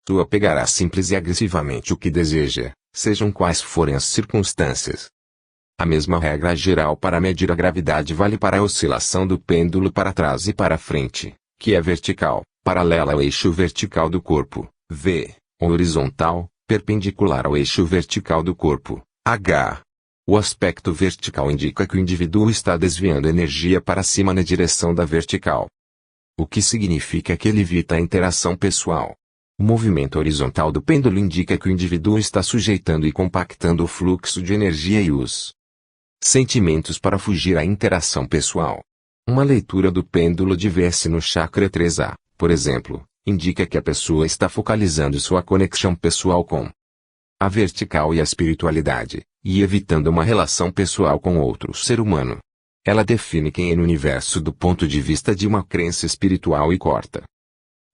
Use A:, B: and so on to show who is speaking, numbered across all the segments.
A: Tu pegará simples e agressivamente o que deseja, sejam quais forem as circunstâncias. A mesma regra geral para medir a gravidade vale para a oscilação do pêndulo para trás e para frente, que é vertical, paralela ao eixo vertical do corpo, V, ou horizontal, perpendicular ao eixo vertical do corpo, H. O aspecto vertical indica que o indivíduo está desviando energia para cima na direção da vertical, o que significa que ele evita a interação pessoal. O movimento horizontal do pêndulo indica que o indivíduo está sujeitando e compactando o fluxo de energia e os sentimentos para fugir à interação pessoal. Uma leitura do pêndulo de Vs no chakra 3A, por exemplo, indica que a pessoa está focalizando sua conexão pessoal com a vertical e a espiritualidade, e evitando uma relação pessoal com outro ser humano. Ela define quem é no universo do ponto de vista de uma crença espiritual e corta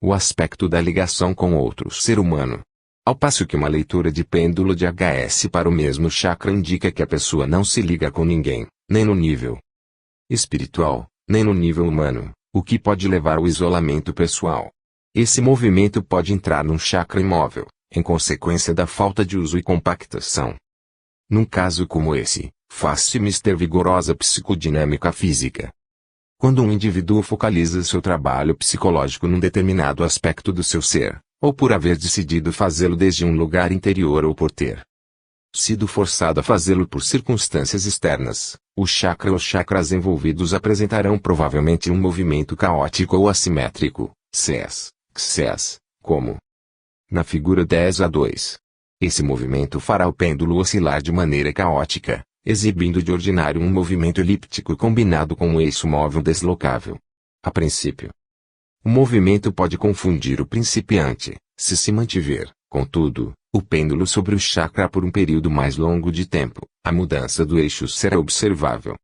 A: o aspecto da ligação com outro ser humano. Ao passo que uma leitura de pêndulo de HS para o mesmo chakra indica que a pessoa não se liga com ninguém, nem no nível espiritual, nem no nível humano, o que pode levar ao isolamento pessoal. Esse movimento pode entrar num chakra imóvel, em consequência da falta de uso e compactação. Num caso como esse, faz-se mister vigorosa psicodinâmica física. Quando um indivíduo focaliza seu trabalho psicológico num determinado aspecto do seu ser, ou por haver decidido fazê-lo desde um lugar interior ou por ter sido forçado a fazê-lo por circunstâncias externas, o chakra ou chakras envolvidos apresentarão provavelmente um movimento caótico ou assimétrico, XS, como na figura 10A2. Esse movimento fará o pêndulo oscilar de maneira caótica, exibindo de ordinário um movimento elíptico combinado com um eixo móvel deslocável. A princípio, o movimento pode confundir o principiante, se mantiver, contudo, o pêndulo sobre o chakra por um período mais longo de tempo, a mudança do eixo será observável.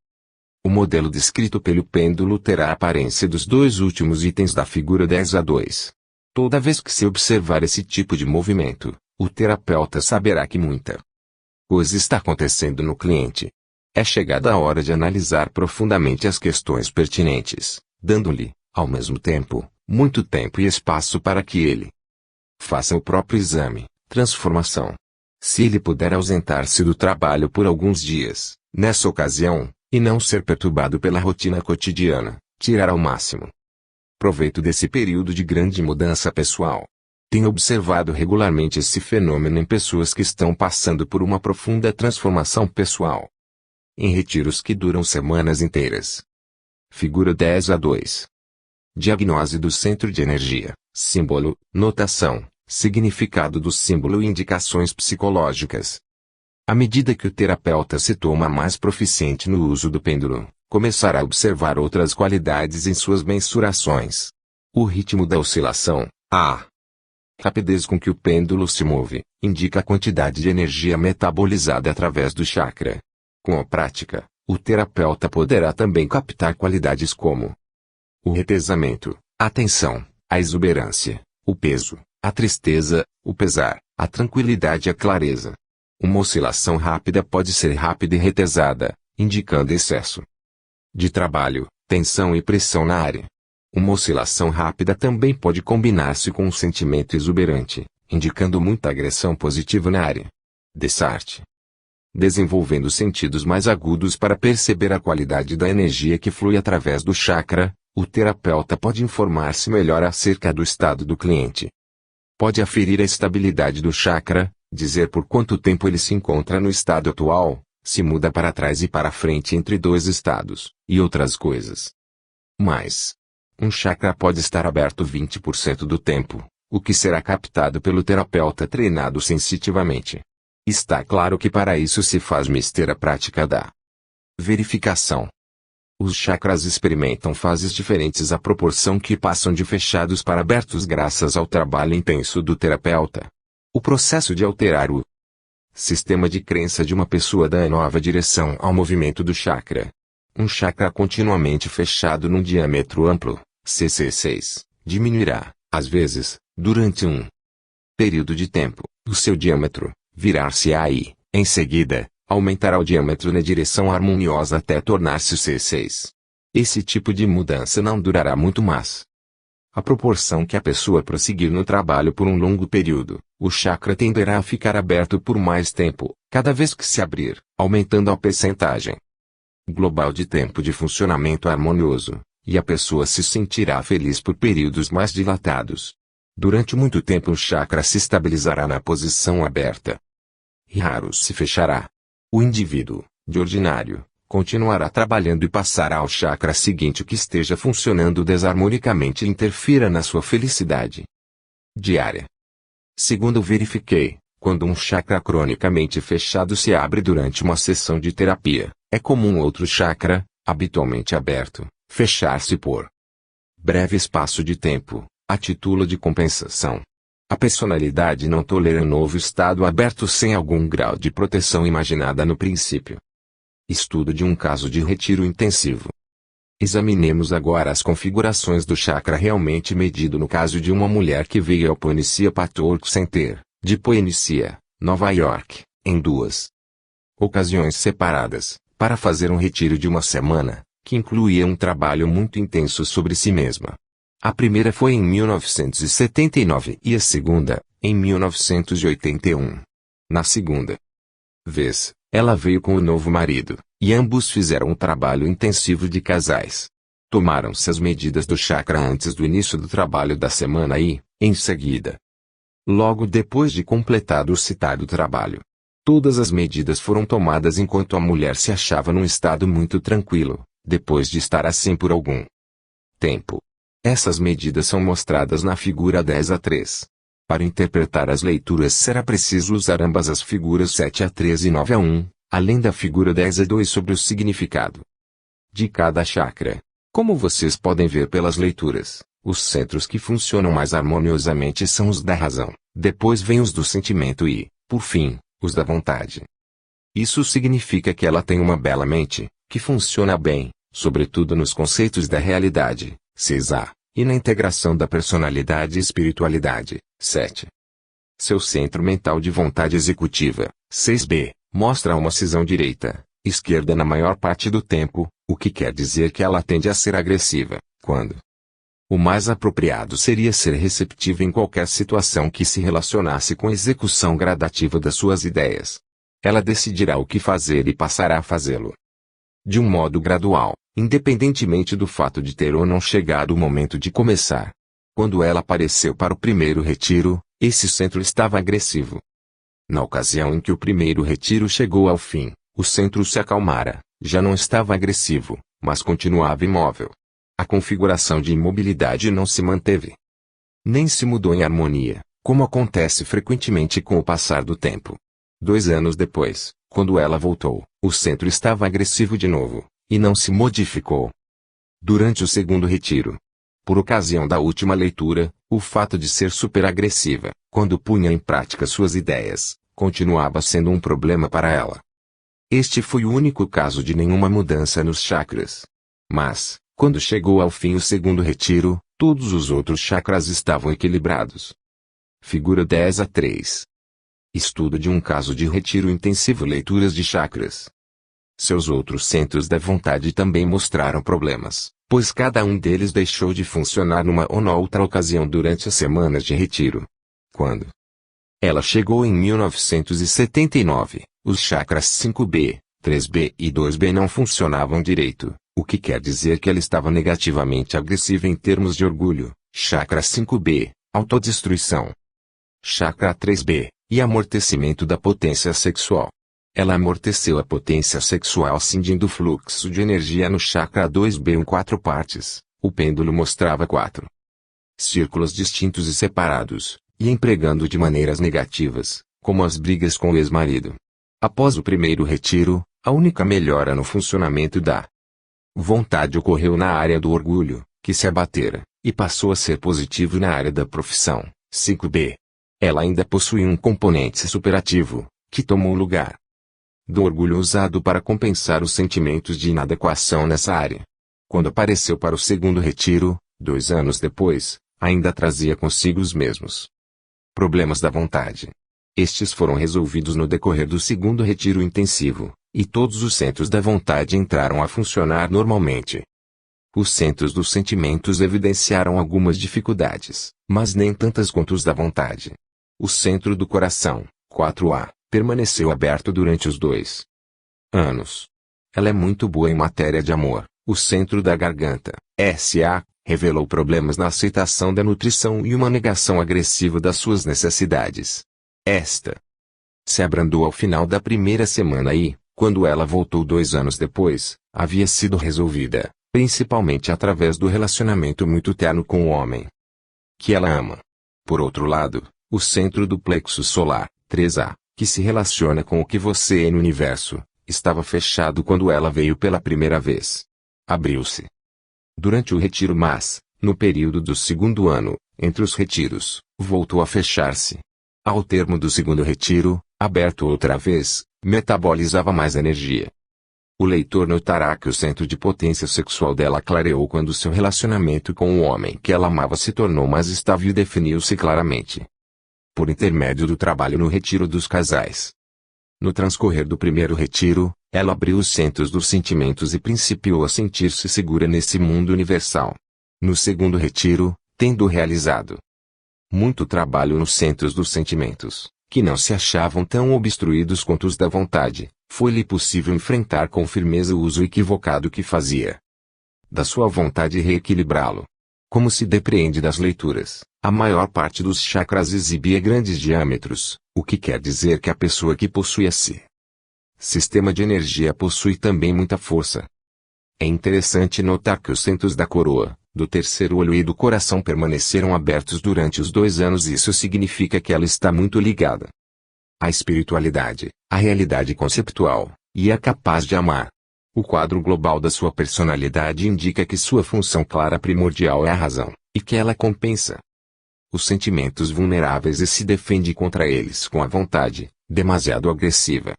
A: O modelo descrito pelo pêndulo terá a aparência dos dois últimos itens da figura 10A2. Toda vez que se observar esse tipo de movimento, o terapeuta saberá que muita coisa está acontecendo no cliente. É chegada a hora de analisar profundamente as questões pertinentes, dando-lhe, ao mesmo tempo, muito tempo e espaço para que ele faça o próprio exame, transformação. Se ele puder ausentar-se do trabalho por alguns dias, nessa ocasião, e não ser perturbado pela rotina cotidiana, tirar ao máximo proveito desse período de grande mudança pessoal. Tenho observado regularmente esse fenômeno em pessoas que estão passando por uma profunda transformação pessoal. Em retiros que duram semanas inteiras. Figura 10A2. Diagnose do centro de energia, símbolo, notação, significado do símbolo e indicações psicológicas. À medida que o terapeuta se torna mais proficiente no uso do pêndulo, começará a observar outras qualidades em suas mensurações. O ritmo da oscilação, a rapidez com que o pêndulo se move, indica a quantidade de energia metabolizada através do chakra. Com a prática, o terapeuta poderá também captar qualidades como o retesamento, a tensão, a exuberância, o peso, a tristeza, o pesar, a tranquilidade e a clareza. Uma oscilação rápida pode ser rápida e retesada, indicando excesso de trabalho, tensão e pressão na área. Uma oscilação rápida também pode combinar-se com um sentimento exuberante, indicando muita agressão positiva na área. Desarte. Desenvolvendo sentidos mais agudos para perceber a qualidade da energia que flui através do chakra, o terapeuta pode informar-se melhor acerca do estado do cliente. Pode aferir a estabilidade do chakra, dizer por quanto tempo ele se encontra no estado atual, se muda para trás e para frente entre dois estados, e outras coisas. Mas, um chakra pode estar aberto 20% do tempo, o que será captado pelo terapeuta treinado sensitivamente. Está claro que para isso se faz mister a prática da verificação. Os chakras experimentam fases diferentes à proporção que passam de fechados para abertos graças ao trabalho intenso do terapeuta. O processo de alterar o sistema de crença de uma pessoa dá nova direção ao movimento do chakra. Um chakra continuamente fechado num diâmetro amplo, CC6, diminuirá, às vezes, durante um período de tempo, o seu diâmetro, virar-se-á e, em seguida, aumentará o diâmetro na direção harmoniosa até tornar-se C6. Esse tipo de mudança não durará muito mais. à proporção que a pessoa prosseguir no trabalho por um longo período, o chakra tenderá a ficar aberto por mais tempo, cada vez que se abrir, aumentando a percentagem global de tempo de funcionamento harmonioso, e a pessoa se sentirá feliz por períodos mais dilatados. Durante muito tempo o chakra se estabilizará na posição aberta. E raro se fechará. O indivíduo, de ordinário, continuará trabalhando e passará ao chakra seguinte que esteja funcionando desarmonicamente e interfira na sua felicidade diária. Segundo verifiquei, quando um chakra cronicamente fechado se abre durante uma sessão de terapia, é comum outro chakra, habitualmente aberto, fechar-se por breve espaço de tempo, a título de compensação. A personalidade não tolera um novo estado aberto sem algum grau de proteção imaginada no princípio. Estudo de um caso de retiro intensivo. Examinemos agora as configurações do chakra realmente medido no caso de uma mulher que veio ao Phoenicia Patchwork Center, de Phoenicia, Nova York, em 2 ocasiões separadas, para fazer um retiro de uma semana, que incluía um trabalho muito intenso sobre si mesma. A primeira foi em 1979 e a segunda, em 1981. Na segunda vez, ela veio com o novo marido, e ambos fizeram um trabalho intensivo de casais. Tomaram-se as medidas do chakra antes do início do trabalho da semana e, em seguida, logo depois de completado o citado trabalho. Todas as medidas foram tomadas enquanto a mulher se achava num estado muito tranquilo, depois de estar assim por algum tempo. Essas medidas são mostradas na figura 10-3. Para interpretar as leituras será preciso usar ambas as figuras 7-3 e 9-1, além da figura 10-2 sobre o significado de cada chakra. Como vocês podem ver pelas leituras, os centros que funcionam mais harmoniosamente são os da razão, depois vêm os do sentimento e, por fim, os da vontade. Isso significa que ela tem uma bela mente, que funciona bem, sobretudo nos conceitos da realidade, 6A, e na integração da personalidade e espiritualidade, 7. Seu centro mental de vontade executiva, 6B, mostra uma cisão direita-esquerda na maior parte do tempo, o que quer dizer que ela tende a ser agressiva, quando o mais apropriado seria ser receptiva em qualquer situação que se relacionasse com a execução gradativa das suas ideias. Ela decidirá o que fazer e passará a fazê-lo de um modo gradual, independentemente do fato de ter ou não chegado o momento de começar. Quando ela apareceu para o primeiro retiro, esse centro estava agressivo. Na ocasião em que o primeiro retiro chegou ao fim, o centro se acalmara, já não estava agressivo, mas continuava imóvel. A configuração de imobilidade não se manteve, nem se mudou em harmonia, como acontece frequentemente com o passar do tempo. 2 anos depois, quando ela voltou, o centro estava agressivo de novo, e não se modificou. Durante o segundo retiro, por ocasião da última leitura, o fato de ser superagressiva, quando punha em prática suas ideias, continuava sendo um problema para ela. Este foi o único caso de nenhuma mudança nos chakras. Mas, quando chegou ao fim o segundo retiro, todos os outros chakras estavam equilibrados. Figura 10-3. Estudo de um caso de retiro intensivo. Leituras de chakras. Seus outros centros da vontade também mostraram problemas, pois cada um deles deixou de funcionar numa ou noutra ocasião durante as semanas de retiro. Quando ela chegou em 1979, os chakras 5B, 3B e 2B não funcionavam direito, o que quer dizer que ela estava negativamente agressiva em termos de orgulho. Chakra 5B, autodestruição. Chakra 3B, e amortecimento da potência sexual. Ela amorteceu a potência sexual cindindo o fluxo de energia no chakra 2B em 4 partes. O pêndulo mostrava 4 círculos distintos e separados, e empregando de maneiras negativas, como as brigas com o ex-marido. Após o primeiro retiro, a única melhora no funcionamento da vontade ocorreu na área do orgulho, que se abatera, e passou a ser positivo na área da profissão, 5B. Ela ainda possui um componente superativo, que tomou o lugar do orgulho usado para compensar os sentimentos de inadequação nessa área. Quando apareceu para o segundo retiro, 2 anos depois, ainda trazia consigo os mesmos problemas da vontade. Estes foram resolvidos no decorrer do segundo retiro intensivo, e todos os centros da vontade entraram a funcionar normalmente. Os centros dos sentimentos evidenciaram algumas dificuldades, mas nem tantas quanto os da vontade. O centro do coração, 4A, permaneceu aberto durante os 2 anos. Ela é muito boa em matéria de amor. O centro da garganta, SA, revelou problemas na aceitação da nutrição e uma negação agressiva das suas necessidades. Esta se abrandou ao final da primeira semana e, quando ela voltou 2 anos depois, havia sido resolvida, principalmente através do relacionamento muito terno com o homem que ela ama. Por outro lado, o centro do plexo solar, 3A, que se relaciona com o que você é no universo, estava fechado quando ela veio pela primeira vez. Abriu-se durante o retiro, mas, no período do 2º ano, entre os retiros, voltou a fechar-se. Ao termo do 2º retiro, aberto outra vez, metabolizava mais energia. O leitor notará que o centro de potência sexual dela clareou quando seu relacionamento com o homem que ela amava se tornou mais estável e definiu-se claramente. Por intermédio do trabalho no retiro dos casais. No transcorrer do primeiro retiro, ela abriu os centros dos sentimentos e principiou a sentir-se segura nesse mundo universal. No 2º retiro, tendo realizado muito trabalho nos centros dos sentimentos, que não se achavam tão obstruídos quanto os da vontade, foi-lhe possível enfrentar com firmeza o uso equivocado que fazia da sua vontade e reequilibrá-lo. Como se depreende das leituras, a maior parte dos chakras exibia grandes diâmetros, o que quer dizer que a pessoa que possui esse sistema de energia possui também muita força. É interessante notar que os centros da coroa, do terceiro olho e do coração permaneceram abertos durante os 2 anos. Isso significa que ela está muito ligada à espiritualidade, à realidade conceptual, e é capaz de amar. O quadro global da sua personalidade indica que sua função clara primordial é a razão, e que ela compensa os sentimentos vulneráveis e se defende contra eles com a vontade, demasiado agressiva.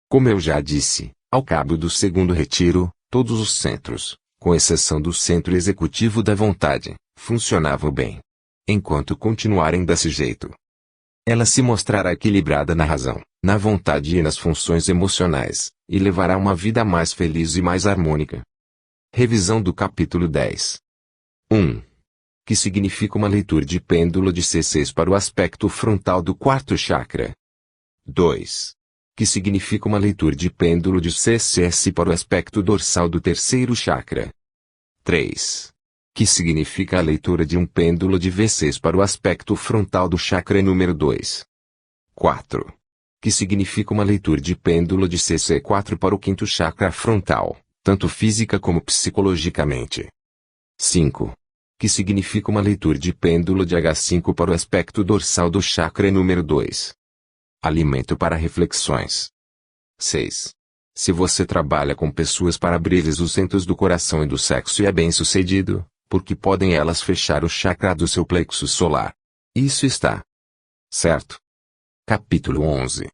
A: Como eu já disse, ao cabo do 2º retiro, todos os centros, com exceção do centro executivo da vontade, funcionavam bem. Enquanto continuarem desse jeito, ela se mostrará equilibrada na razão, na vontade e nas funções emocionais, e levará uma vida mais feliz e mais harmônica. Revisão do capítulo 10. 1. Que significa uma leitura de pêndulo de C6 para o aspecto frontal do 4º chakra. 2. Que significa uma leitura de pêndulo de CCS para o aspecto dorsal do 3º chakra. 3. Que significa a leitura de um pêndulo de V6 para o aspecto frontal do chakra número 2. 4. Que significa uma leitura de pêndulo de CC4 para o 5º chakra frontal, tanto física como psicologicamente. 5. Que significa uma leitura de pêndulo de H5 para o aspecto dorsal do chakra número 2. Alimento para reflexões. 6. Se você trabalha com pessoas para abrir-lhes os centros do coração e do sexo e é bem-sucedido, porque podem elas fechar o chakra do seu plexo solar. Isso está certo. Capítulo 11.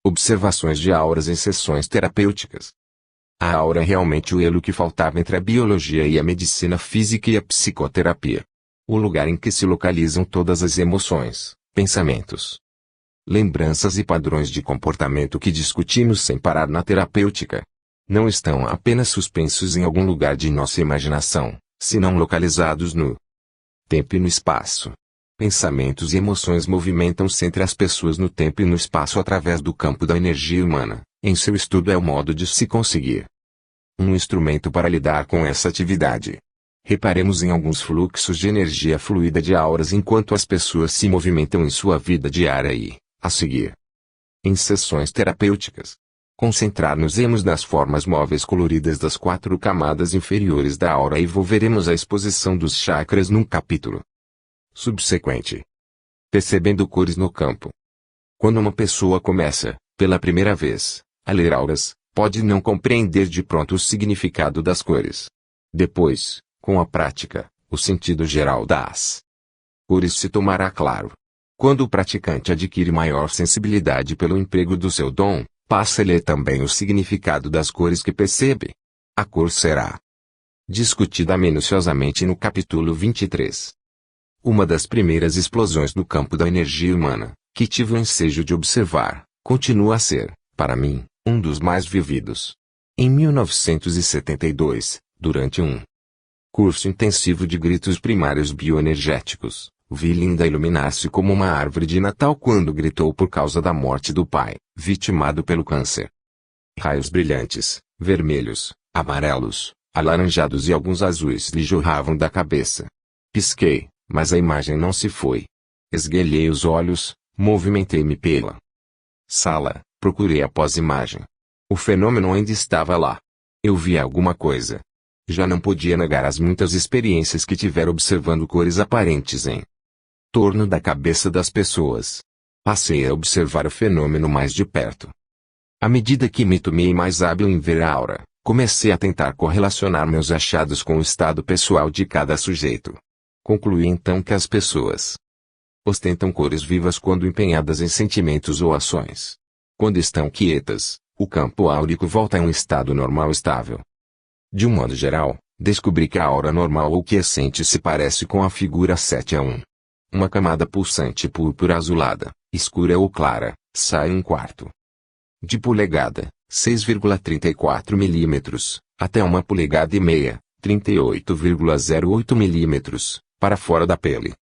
A: Observações de auras em sessões terapêuticas. A aura é realmente o elo que faltava entre a biologia e a medicina física e a psicoterapia. O lugar em que se localizam todas as emoções, pensamentos, lembranças e padrões de comportamento que discutimos sem parar na terapêutica. Não estão apenas suspensos em algum lugar de nossa imaginação, senão localizados no tempo e no espaço. Pensamentos e emoções movimentam-se entre as pessoas no tempo e no espaço através do campo da energia humana. Em seu estudo é o modo de se conseguir um instrumento para lidar com essa atividade. Reparemos em alguns fluxos de energia fluida de auras enquanto as pessoas se movimentam em sua vida diária e, a seguir, em sessões terapêuticas, concentrar-nos-emos nas formas móveis coloridas das 4 camadas inferiores da aura e veremos a exposição dos chakras num capítulo subsequente. Percebendo cores no campo. Quando uma pessoa começa, pela primeira vez, a ler auras, pode não compreender de pronto o significado das cores. Depois, com a prática, o sentido geral das cores se tomará claro. Quando o praticante adquire maior sensibilidade pelo emprego do seu dom, passa a ler também o significado das cores que percebe. A cor será discutida minuciosamente no capítulo 23. Uma das primeiras explosões no campo da energia humana, que tive o ensejo de observar, continua a ser, para mim, um dos mais vividos. Em 1972, durante um Curso intensivo de gritos primários bioenergéticos. Vi Linda iluminar-se como uma árvore de Natal quando gritou por causa da morte do pai, vitimado pelo câncer. Raios brilhantes, vermelhos, amarelos, alaranjados e alguns azuis lhe jorravam da cabeça. Pisquei, mas a imagem não se foi. Esguelhei os olhos, movimentei-me pela sala, procurei após imagem. O fenômeno ainda estava lá. Eu vi alguma coisa. Já não podia negar as muitas experiências que tivera observando cores aparentes em torno da cabeça das pessoas. Passei a observar o fenômeno mais de perto. À medida que me tornei mais hábil em ver a aura, comecei a tentar correlacionar meus achados com o estado pessoal de cada sujeito. Concluí então que as pessoas ostentam cores vivas quando empenhadas em sentimentos ou ações. Quando estão quietas, o campo áurico volta a um estado normal estável. De um modo geral, descobri que a aura normal ou quiescente se parece com a figura 7-1. Uma camada pulsante púrpura azulada, escura ou clara, sai 1/4 de polegada, 6,34 mm, até 1,5 polegadas, 38,08 mm, para fora da pele.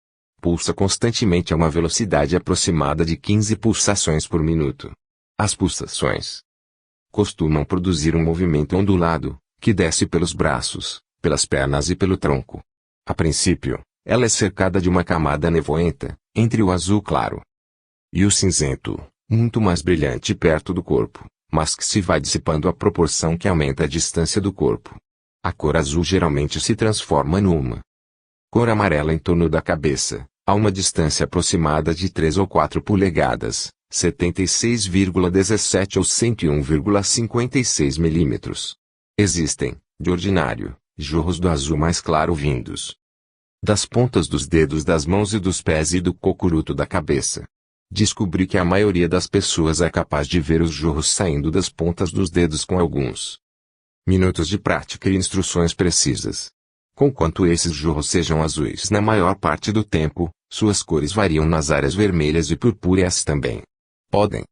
A: Pulsa constantemente a uma velocidade aproximada de 15 pulsações por minuto. As pulsações costumam produzir um movimento ondulado, que desce pelos braços, pelas pernas e pelo tronco. A princípio, ela é cercada de uma camada nevoenta, entre o azul claro e o cinzento, muito mais brilhante perto do corpo, mas que se vai dissipando à proporção que aumenta a distância do corpo. A cor azul geralmente se transforma numa cor amarela em torno da cabeça, a uma distância aproximada de 3 ou 4 polegadas, 76,17 ou 101,56 milímetros. Existem, de ordinário, jorros do azul mais claro vindos das pontas dos dedos das mãos e dos pés e do cocuruto da cabeça. Descobri que a maioria das pessoas é capaz de ver os jorros saindo das pontas dos dedos com alguns minutos de prática e instruções precisas. Conquanto esses jorros sejam azuis na maior parte do tempo, suas cores variam nas áreas vermelhas e purpúreas também. Podem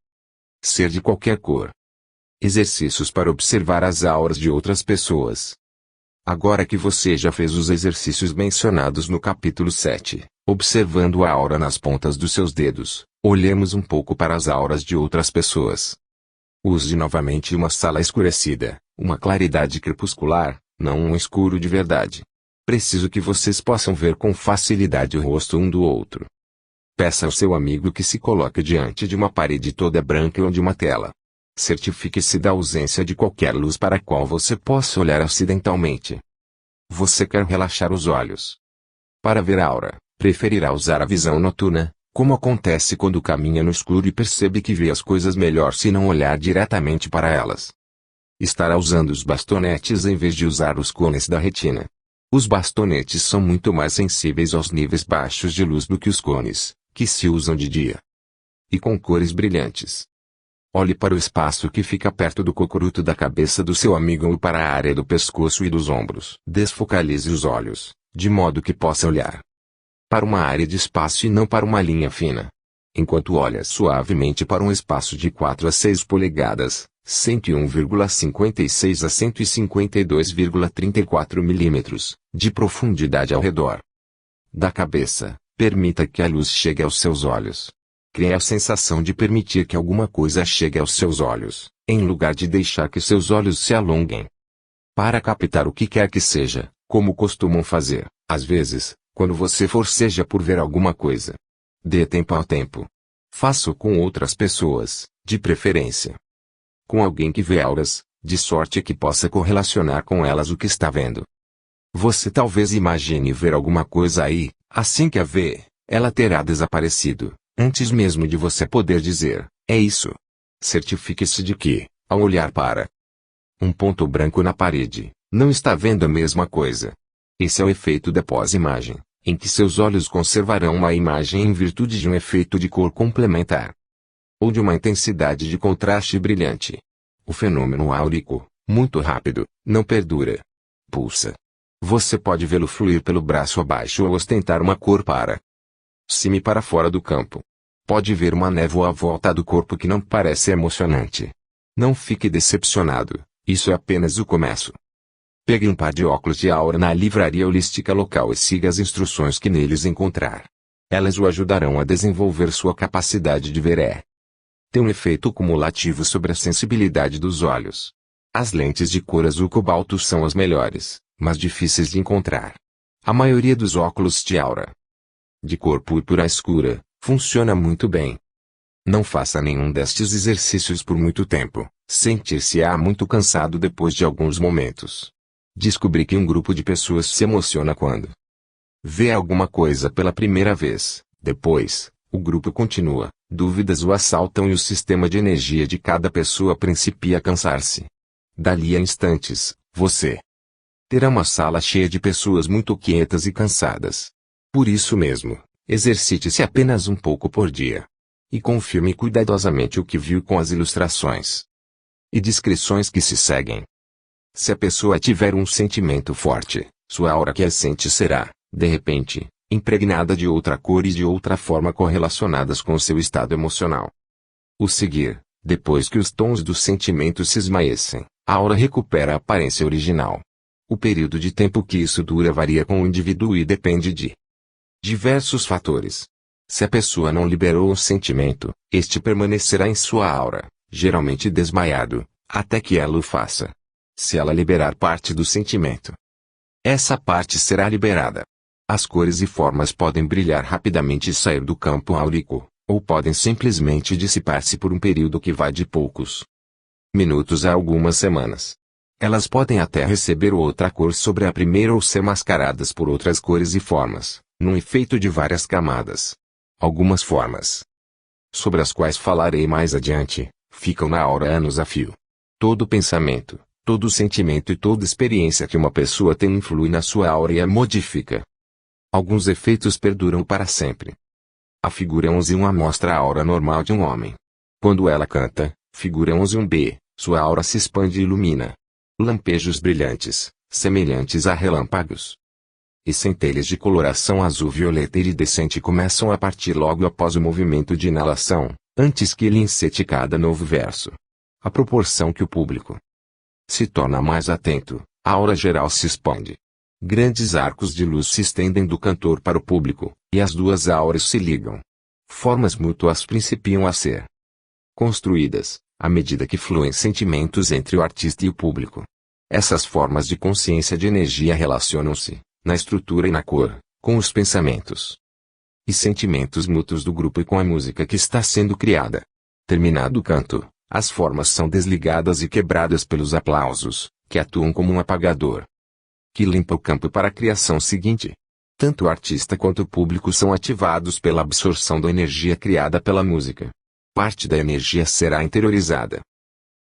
A: ser de qualquer cor. Exercícios para observar as auras de outras pessoas. Agora que você já fez os exercícios mencionados no capítulo 7, observando a aura nas pontas dos seus dedos, olhemos um pouco para as auras de outras pessoas. Use novamente uma sala escurecida, uma claridade crepuscular, não um escuro de verdade. Preciso que vocês possam ver com facilidade o rosto um do outro. Peça ao seu amigo que se coloque diante de uma parede toda branca ou de uma tela. Certifique-se da ausência de qualquer luz para a qual você possa olhar acidentalmente. Você quer relaxar os olhos. Para ver a aura, preferirá usar a visão noturna, como acontece quando caminha no escuro e percebe que vê as coisas melhor se não olhar diretamente para elas. Estará usando os bastonetes em vez de usar os cones da retina. Os bastonetes são muito mais sensíveis aos níveis baixos de luz do que os cones, que se usam de dia. E com cores brilhantes. Olhe para o espaço que fica perto do cocuruto da cabeça do seu amigo ou para a área do pescoço e dos ombros. Desfocalize os olhos, de modo que possa olhar para uma área de espaço e não para uma linha fina. Enquanto olha suavemente para um espaço de 4 a 6 polegadas, 101,56 a 152,34 milímetros, de profundidade ao redor da cabeça, permita que a luz chegue aos seus olhos. Crie a sensação de permitir que alguma coisa chegue aos seus olhos, em lugar de deixar que seus olhos se alonguem para captar o que quer que seja, como costumam fazer, às vezes, quando você forceja por ver alguma coisa. Dê tempo ao tempo. Faça-o com outras pessoas, de preferência com alguém que vê auras, de sorte que possa correlacionar com elas o que está vendo. Você talvez imagine ver alguma coisa aí, assim que a vê, ela terá desaparecido. Antes mesmo de você poder dizer, é isso. Certifique-se de que, ao olhar para um ponto branco na parede, não está vendo a mesma coisa. Esse é o efeito da pós-imagem, em que seus olhos conservarão uma imagem em virtude de um efeito de cor complementar ou de uma intensidade de contraste brilhante. O fenômeno áurico, muito rápido, não perdura. Pulsa. Você pode vê-lo fluir pelo braço abaixo ou ostentar uma cor para cima e para fora do campo. Pode ver uma névoa à volta do corpo que não parece emocionante. Não fique decepcionado, isso é apenas o começo. Pegue um par de óculos de aura na livraria holística local e siga as instruções que neles encontrar. Elas o ajudarão a desenvolver sua capacidade de ver. Tem um efeito cumulativo sobre a sensibilidade dos olhos. As lentes de cor azul cobalto são as melhores, mas difíceis de encontrar. A maioria dos óculos de aura de cor púrpura escura funciona muito bem. Não faça nenhum destes exercícios por muito tempo. Sentir-se-á muito cansado depois de alguns momentos. Descobri que um grupo de pessoas se emociona quando vê alguma coisa pela primeira vez. Depois, o grupo continua, dúvidas o assaltam e o sistema de energia de cada pessoa principia a cansar-se. Dali a instantes, você terá uma sala cheia de pessoas muito quietas e cansadas. Por isso mesmo, exercite-se apenas um pouco por dia. E confirme cuidadosamente o que viu com as ilustrações e descrições que se seguem. Se a pessoa tiver um sentimento forte, sua aura quiescente será, de repente, impregnada de outra cor e de outra forma correlacionadas com seu estado emocional. O seguir, depois que os tons dos sentimentos se esmaecem, a aura recupera a aparência original. O período de tempo que isso dura varia com o indivíduo e depende de diversos fatores. Se a pessoa não liberou o sentimento, este permanecerá em sua aura, geralmente desmaiado, até que ela o faça. Se ela liberar parte do sentimento, essa parte será liberada. As cores e formas podem brilhar rapidamente e sair do campo áurico, ou podem simplesmente dissipar-se por um período que vai de poucos minutos a algumas semanas. Elas podem até receber outra cor sobre a primeira ou ser mascaradas por outras cores e formas, num efeito de várias camadas. Algumas formas, sobre as quais falarei mais adiante, ficam na aura anos a fio. Todo pensamento, todo sentimento e toda experiência que uma pessoa tem influi na sua aura e a modifica. Alguns efeitos perduram para sempre. A figura 11.1a mostra a aura normal de um homem. Quando ela canta, figura 11.1b, sua aura se expande e ilumina. Lampejos brilhantes, semelhantes a relâmpagos e centelhas de coloração azul-violeta iridescente começam a partir logo após o movimento de inalação, antes que ele encete cada novo verso. À proporção que o público se torna mais atento, a aura geral se expande. Grandes arcos de luz se estendem do cantor para o público, e as duas auras se ligam. Formas mútuas principiam a ser construídas, à medida que fluem sentimentos entre o artista e o público. Essas formas de consciência de energia relacionam-se, na estrutura e na cor, com os pensamentos e sentimentos mútuos do grupo e com a música que está sendo criada. Terminado o canto, as formas são desligadas e quebradas pelos aplausos, que atuam como um apagador que limpa o campo para a criação seguinte. Tanto o artista quanto o público são ativados pela absorção da energia criada pela música. Parte da energia será interiorizada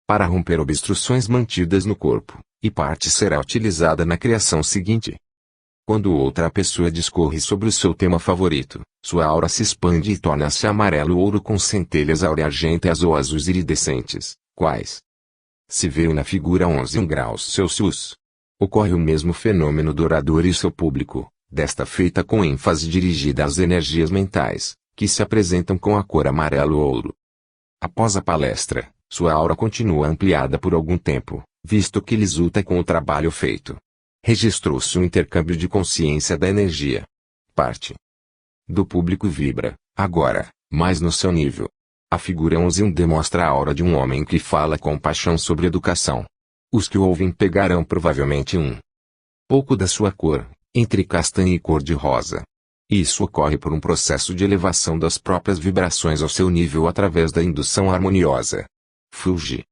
A: para romper obstruções mantidas no corpo, e parte será utilizada na criação seguinte. Quando outra pessoa discorre sobre o seu tema favorito, sua aura se expande e torna-se amarelo-ouro com centelhas aureargentas ou azuis iridescentes, quais se vê na figura 11.1 graus Celsius. Ocorre o mesmo fenômeno do orador e seu público, desta feita com ênfase dirigida às energias mentais, que se apresentam com a cor amarelo-ouro. Após a palestra, sua aura continua ampliada por algum tempo, visto que resulta com o trabalho feito. Registrou-se um intercâmbio de consciência da energia. Parte do público vibra, agora, mais no seu nível. A figura 11.1 demonstra a aura de um homem que fala com paixão sobre educação. Os que o ouvem pegarão provavelmente um pouco da sua cor, entre castanho e cor-de-rosa. Isso ocorre por um processo de elevação das próprias vibrações ao seu nível através da indução harmoniosa. Fulge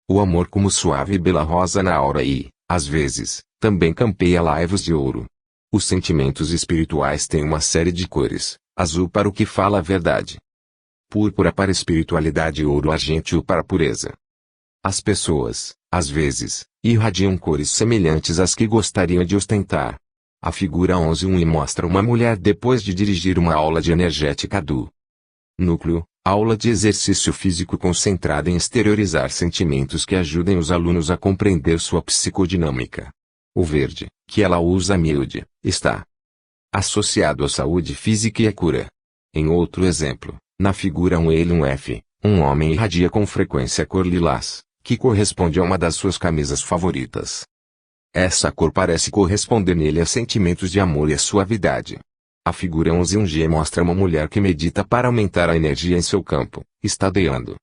A: o amor como suave e bela rosa na aura e, às vezes, também campeia laivos de ouro. Os sentimentos espirituais têm uma série de cores: azul para o que fala a verdade, púrpura para a espiritualidade e ouro argênteo para a pureza. As pessoas, às vezes, irradiam cores semelhantes às que gostariam de ostentar. A figura 11.1 mostra uma mulher depois de dirigir uma aula de energética do núcleo, aula de exercício físico concentrada em exteriorizar sentimentos que ajudem os alunos a compreender sua psicodinâmica. O verde, que ela usa miúde, está associado à saúde física e à cura. Em outro exemplo, na figura 1L1F, um homem irradia com frequência a cor lilás, que corresponde a uma das suas camisas favoritas. Essa cor parece corresponder nele a sentimentos de amor e a suavidade. A figura 11-1G mostra uma mulher que medita para aumentar a energia em seu campo, estadeando.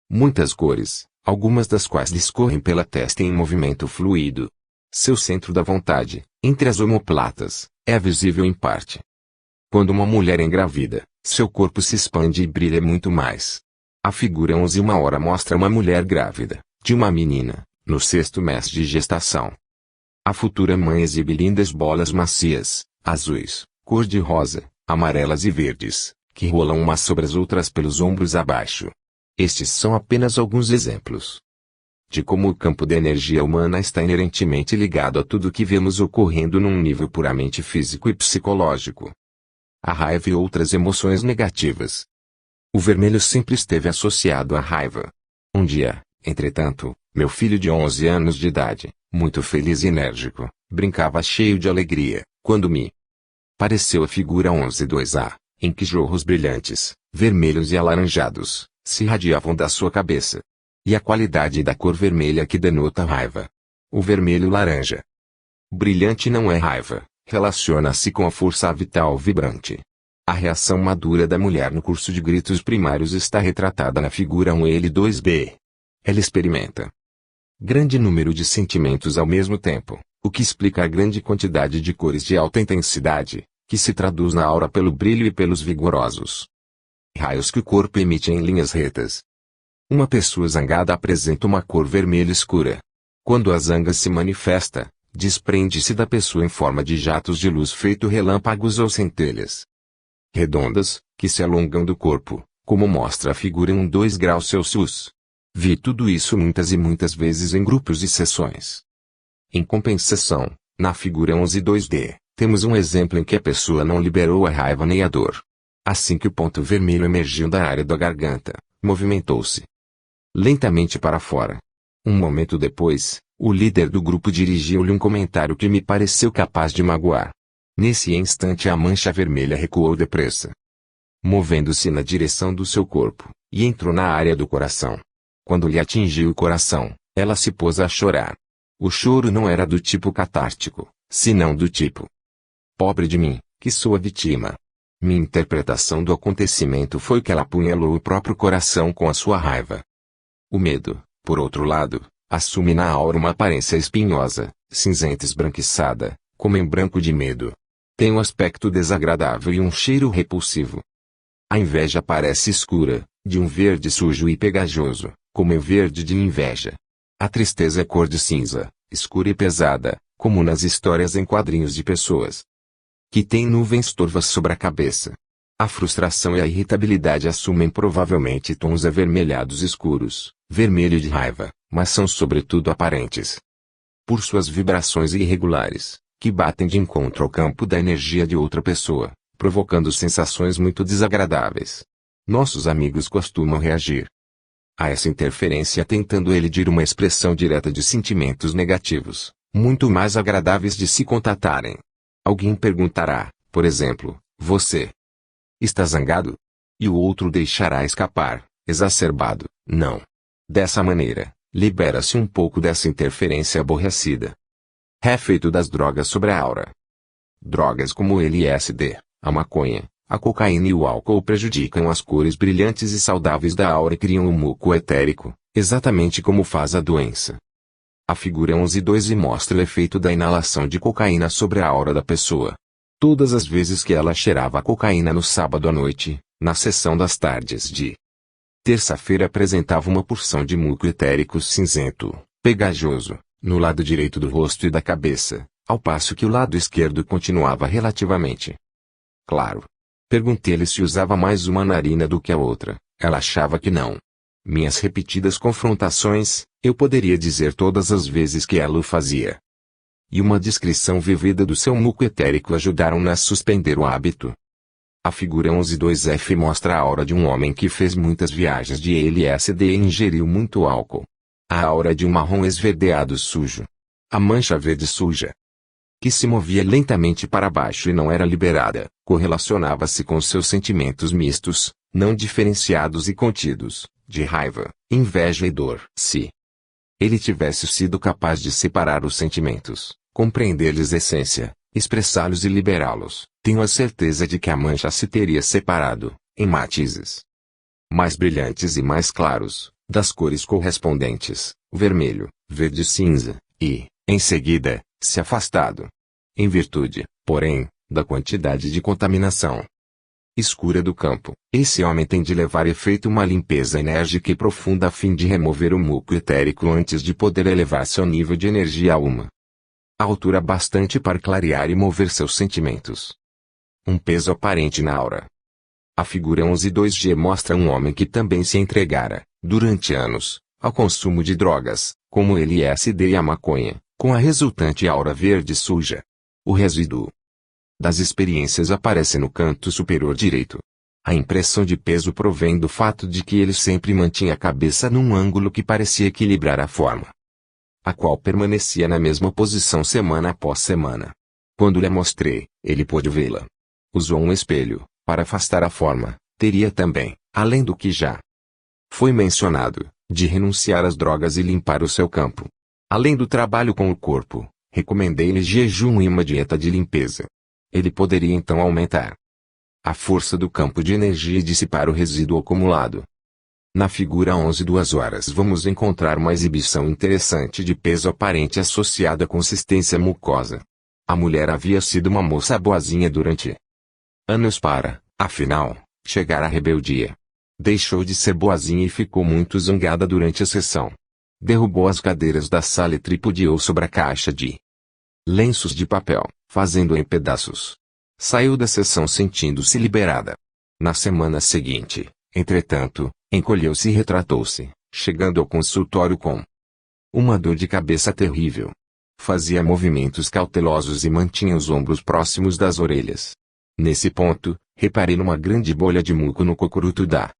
A: Muitas cores, algumas das quais discorrem pela testa em movimento fluido. Seu centro da vontade, entre as omoplatas, é visível em parte. Quando uma mulher engravida, seu corpo se expande e brilha muito mais. A figura 11-1 mostra uma mulher grávida, de uma menina, no 6º mês de gestação. A futura mãe exibe lindas bolas macias, azuis, cor-de-rosa, amarelas e verdes, que rolam umas sobre as outras pelos ombros abaixo. Estes são apenas alguns exemplos de como o campo da energia humana está inerentemente ligado a tudo que vemos ocorrendo num nível puramente físico e psicológico. A raiva e outras emoções negativas. O vermelho sempre esteve associado à raiva. Um dia, entretanto, meu filho de 11 anos de idade, muito feliz e enérgico, brincava cheio de alegria, quando me pareceu a figura 11-2A, em que jorros brilhantes, vermelhos e alaranjados, se irradiavam da sua cabeça. E a qualidade da cor vermelha que denota raiva. O vermelho-laranja. Brilhante não é raiva, relaciona-se com a força vital vibrante. A reação madura da mulher no curso de gritos primários está retratada na figura 1L2B. Ela experimenta grande número de sentimentos ao mesmo tempo, o que explica a grande quantidade de cores de alta intensidade, que se traduz na aura pelo brilho e pelos vigorosos raios que o corpo emite em linhas retas. Uma pessoa zangada apresenta uma cor vermelha escura. Quando a zanga se manifesta, desprende-se da pessoa em forma de jatos de luz feito relâmpagos ou centelhas redondas, que se alongam do corpo, como mostra a figura em 2 graus Celsius. Vi tudo isso muitas e muitas vezes em grupos e sessões. Em compensação, na figura 11-2D, temos um exemplo em que a pessoa não liberou a raiva nem a dor. Assim que o ponto vermelho emergiu da área da garganta, movimentou-se lentamente para fora. Um momento depois, o líder do grupo dirigiu-lhe um comentário que me pareceu capaz de magoar. Nesse instante a mancha vermelha recuou depressa, movendo-se na direção do seu corpo, e entrou na área do coração. Quando lhe atingiu o coração, ela se pôs a chorar. O choro não era do tipo catártico, senão do tipo: pobre de mim, que sou a vítima. Minha interpretação do acontecimento foi que ela apunhalou o próprio coração com a sua raiva. O medo, por outro lado, assume na aura uma aparência espinhosa, cinzenta esbranquiçada, como em branco de medo. Tem um aspecto desagradável e um cheiro repulsivo. A inveja parece escura, de um verde sujo e pegajoso, como em verde de inveja. A tristeza é cor de cinza, escura e pesada, como nas histórias em quadrinhos de pessoas que têm nuvens turvas sobre a cabeça. A frustração e a irritabilidade assumem provavelmente tons avermelhados escuros, vermelho de raiva, mas são sobretudo aparentes por suas vibrações irregulares, que batem de encontro ao campo da energia de outra pessoa, provocando sensações muito desagradáveis. Nossos amigos costumam reagir a essa interferência tentando elidir uma expressão direta de sentimentos negativos, muito mais agradáveis de se contatarem. Alguém perguntará, por exemplo: você está zangado? E o outro deixará escapar, exacerbado: não. Dessa maneira, libera-se um pouco dessa interferência aborrecida. Efeito das drogas sobre a aura. Drogas como o LSD, a maconha, a cocaína e o álcool prejudicam as cores brilhantes e saudáveis da aura e criam um muco etérico, exatamente como faz a doença. A figura 11-2 mostra o efeito da inalação de cocaína sobre a aura da pessoa. Todas as vezes que ela cheirava a cocaína no sábado à noite, na sessão das tardes de terça-feira apresentava uma porção de muco etérico cinzento, pegajoso, no lado direito do rosto e da cabeça, ao passo que o lado esquerdo continuava relativamente claro. Perguntei-lhe se usava mais uma narina do que a outra. Ela achava que não. Minhas repetidas confrontações, eu poderia dizer todas as vezes que ela o fazia, e uma descrição vivida do seu muco etérico ajudaram-na a suspender o hábito. A figura 11-2F mostra a aura de um homem que fez muitas viagens de LSD e ingeriu muito álcool. A aura de um marrom esverdeado sujo. A mancha verde suja, que se movia lentamente para baixo e não era liberada, correlacionava-se com seus sentimentos mistos, não diferenciados e contidos, de raiva, inveja e dor. Se ele tivesse sido capaz de separar os sentimentos, compreender-lhes a essência, expressá-los e liberá-los, tenho a certeza de que a mancha se teria separado, em matizes mais brilhantes e mais claros, das cores correspondentes, vermelho, verde e cinza, e, em seguida, se afastado. Em virtude, porém, da quantidade de contaminação escura do campo, esse homem tem de levar efeito uma limpeza enérgica e profunda a fim de remover o muco etérico antes de poder elevar seu nível de energia a uma altura bastante para clarear e mover seus sentimentos. Um peso aparente na aura. A figura 11.2g mostra um homem que também se entregara, durante anos, ao consumo de drogas, como o LSD e a maconha, com a resultante aura verde suja. O resíduo das experiências aparece no canto superior direito. A impressão de peso provém do fato de que ele sempre mantinha a cabeça num ângulo que parecia equilibrar a forma, a qual permanecia na mesma posição semana após semana. Quando lhe mostrei, ele pôde vê-la. Usou um espelho, para afastar a forma, teria também, além do que já foi mencionado, de renunciar às drogas e limpar o seu campo. Além do trabalho com o corpo, recomendei-lhe jejum e uma dieta de limpeza. Ele poderia então aumentar a força do campo de energia e dissipar o resíduo acumulado. Na figura 11.2 vamos encontrar uma exibição interessante de peso aparente associado à consistência mucosa. A mulher havia sido uma moça boazinha durante anos para, afinal, chegar à rebeldia. Deixou de ser boazinha e ficou muito zangada durante a sessão. Derrubou as cadeiras da sala e tripudiou sobre a caixa de lenços de papel, fazendo-a em pedaços. Saiu da sessão sentindo-se liberada. Na semana seguinte, entretanto, encolheu-se e retratou-se, chegando ao consultório com uma dor de cabeça terrível. Fazia movimentos cautelosos e mantinha os ombros próximos das orelhas. Nesse ponto, reparei numa grande bolha de muco no cocuruto da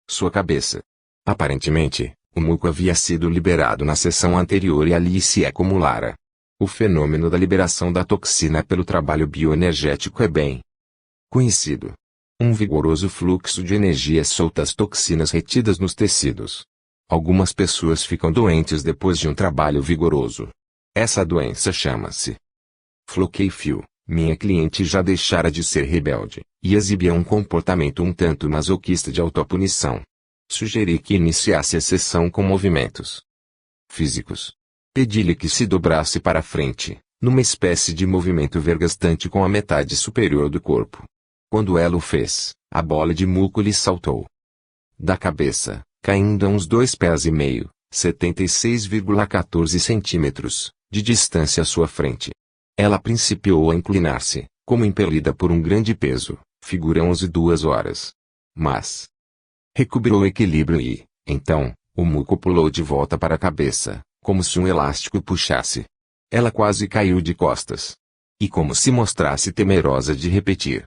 A: sua cabeça. Aparentemente, o muco havia sido liberado na sessão anterior e ali se acumulara. O fenômeno da liberação da toxina pelo trabalho bioenergético é bem conhecido. Um vigoroso fluxo de energia solta as toxinas retidas nos tecidos. Algumas pessoas ficam doentes depois de um trabalho vigoroso. Essa doença chama-se floqueio. Minha cliente já deixara de ser rebelde, e exibia um comportamento um tanto masoquista de autopunição. Sugeri que iniciasse a sessão com movimentos físicos. Pedi-lhe que se dobrasse para frente, numa espécie de movimento vergastante com a metade superior do corpo. Quando ela o fez, a bola de muco lhe saltou da cabeça, caindo a uns 2,5 pés, 76,14 centímetros, de distância à sua frente. Ela principiou a inclinar-se, como impelida por um grande peso, figura 11.2. Mas recobrou o equilíbrio e, então, o muco pulou de volta para a cabeça, como se um elástico puxasse. Ela quase caiu de costas. E como se mostrasse temerosa de repetir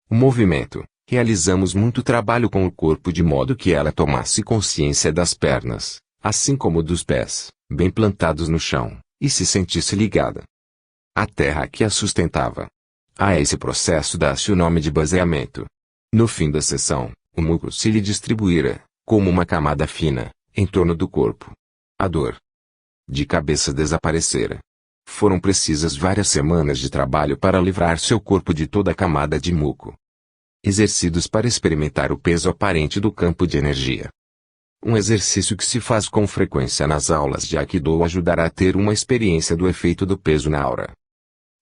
A: o movimento, realizamos muito trabalho com o corpo de modo que ela tomasse consciência das pernas, assim como dos pés, bem plantados no chão, e se sentisse ligada à terra que a sustentava. A esse processo dá-se o nome de baseamento. No fim da sessão, o muco se lhe distribuíra, como uma camada fina, em torno do corpo. A dor de cabeça desaparecera. Foram precisas várias semanas de trabalho para livrar seu corpo de toda a camada de muco. Exercícios para experimentar o peso aparente do campo de energia. Um exercício que se faz com frequência nas aulas de Aikido ajudará a ter uma experiência do efeito do peso na aura.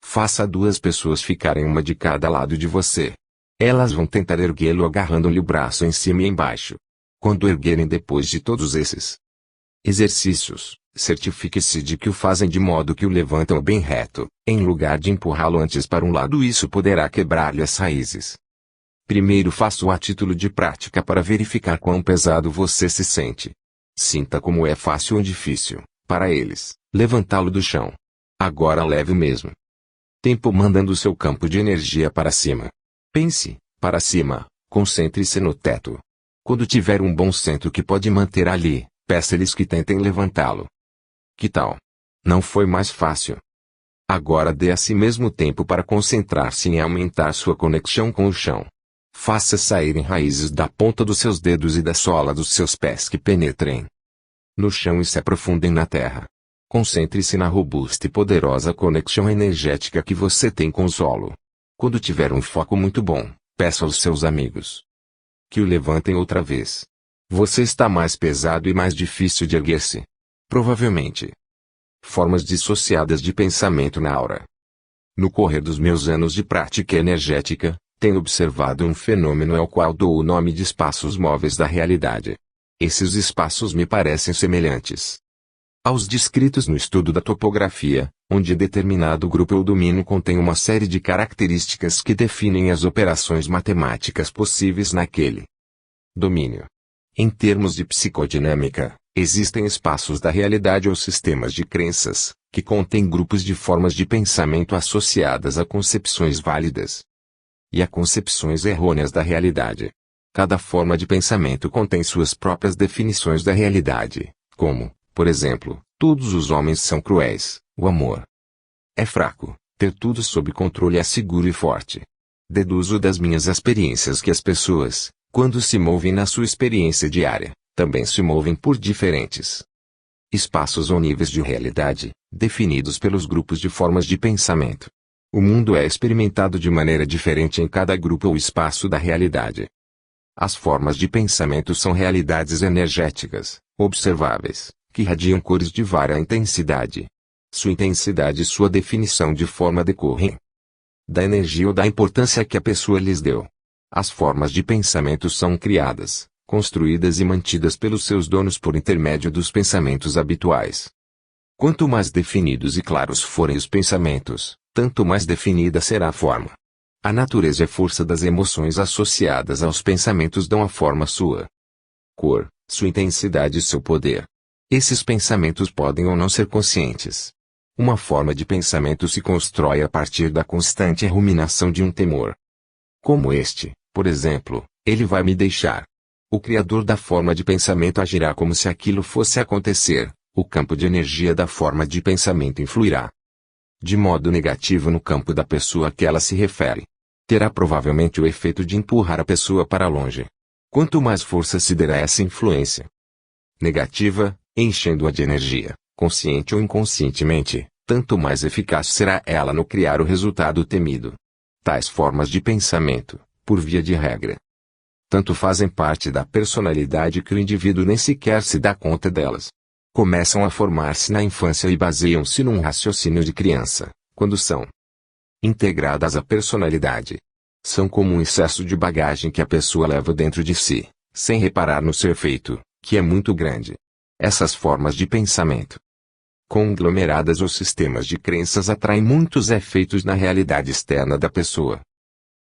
A: Faça 2 pessoas ficarem uma de cada lado de você. Elas vão tentar erguê-lo agarrando-lhe o braço em cima e embaixo. Quando erguerem depois de todos esses exercícios, certifique-se de que o fazem de modo que o levantam bem reto, em lugar de empurrá-lo antes para um lado. Isso poderá quebrar-lhe as raízes. Primeiro faça-o a título de prática para verificar quão pesado você se sente. Sinta como é fácil ou difícil, para eles, levantá-lo do chão. Agora leve o mesmo tempo mandando seu campo de energia para cima. Pense, para cima, concentre-se no teto. Quando tiver um bom centro que pode manter ali, peça-lhes que tentem levantá-lo. Que tal? Não foi mais fácil? Agora dê a si mesmo tempo para concentrar-se em aumentar sua conexão com o chão. Faça saírem raízes da ponta dos seus dedos e da sola dos seus pés que penetrem no chão e se aprofundem na terra. Concentre-se na robusta e poderosa conexão energética que você tem com o solo. Quando tiver um foco muito bom, peça aos seus amigos que o levantem outra vez. Você está mais pesado e mais difícil de erguer-se. Provavelmente. Formas dissociadas de pensamento na aura. No correr dos meus anos de prática energética, tenho observado um fenômeno ao qual dou o nome de espaços móveis da realidade. Esses espaços me parecem semelhantes aos descritos no estudo da topografia, onde determinado grupo ou domínio contém uma série de características que definem as operações matemáticas possíveis naquele domínio. Em termos de psicodinâmica, existem espaços da realidade ou sistemas de crenças, que contêm grupos de formas de pensamento associadas a concepções válidas e a concepções errôneas da realidade. Cada forma de pensamento contém suas próprias definições da realidade, como, por exemplo, todos os homens são cruéis, o amor é fraco, ter tudo sob controle é seguro e forte. Deduzo das minhas experiências que as pessoas, quando se movem na sua experiência diária, também se movem por diferentes espaços ou níveis de realidade, definidos pelos grupos de formas de pensamento. O mundo é experimentado de maneira diferente em cada grupo ou espaço da realidade. As formas de pensamento são realidades energéticas, observáveis, que irradiam cores de vária intensidade. Sua intensidade e sua definição de forma decorrem da energia ou da importância que a pessoa lhes deu. As formas de pensamento são criadas, construídas e mantidas pelos seus donos por intermédio dos pensamentos habituais. Quanto mais definidos e claros forem os pensamentos, tanto mais definida será a forma. A natureza e a força das emoções associadas aos pensamentos dão à forma sua cor, sua intensidade e seu poder. Esses pensamentos podem ou não ser conscientes. Uma forma de pensamento se constrói a partir da constante ruminação de um temor. Como este, por exemplo, ele vai me deixar. O criador da forma de pensamento agirá como se aquilo fosse acontecer, o campo de energia da forma de pensamento influirá de modo negativo no campo da pessoa a que ela se refere. Terá provavelmente o efeito de empurrar a pessoa para longe. Quanto mais força se der a essa influência negativa, enchendo-a de energia, consciente ou inconscientemente, tanto mais eficaz será ela no criar o resultado temido. Tais formas de pensamento, por via de regra, tanto fazem parte da personalidade que o indivíduo nem sequer se dá conta delas. Começam a formar-se na infância e baseiam-se num raciocínio de criança, quando são integradas à personalidade. São como um excesso de bagagem que a pessoa leva dentro de si, sem reparar no seu efeito, que é muito grande. Essas formas de pensamento, conglomeradas ou sistemas de crenças atraem muitos efeitos na realidade externa da pessoa.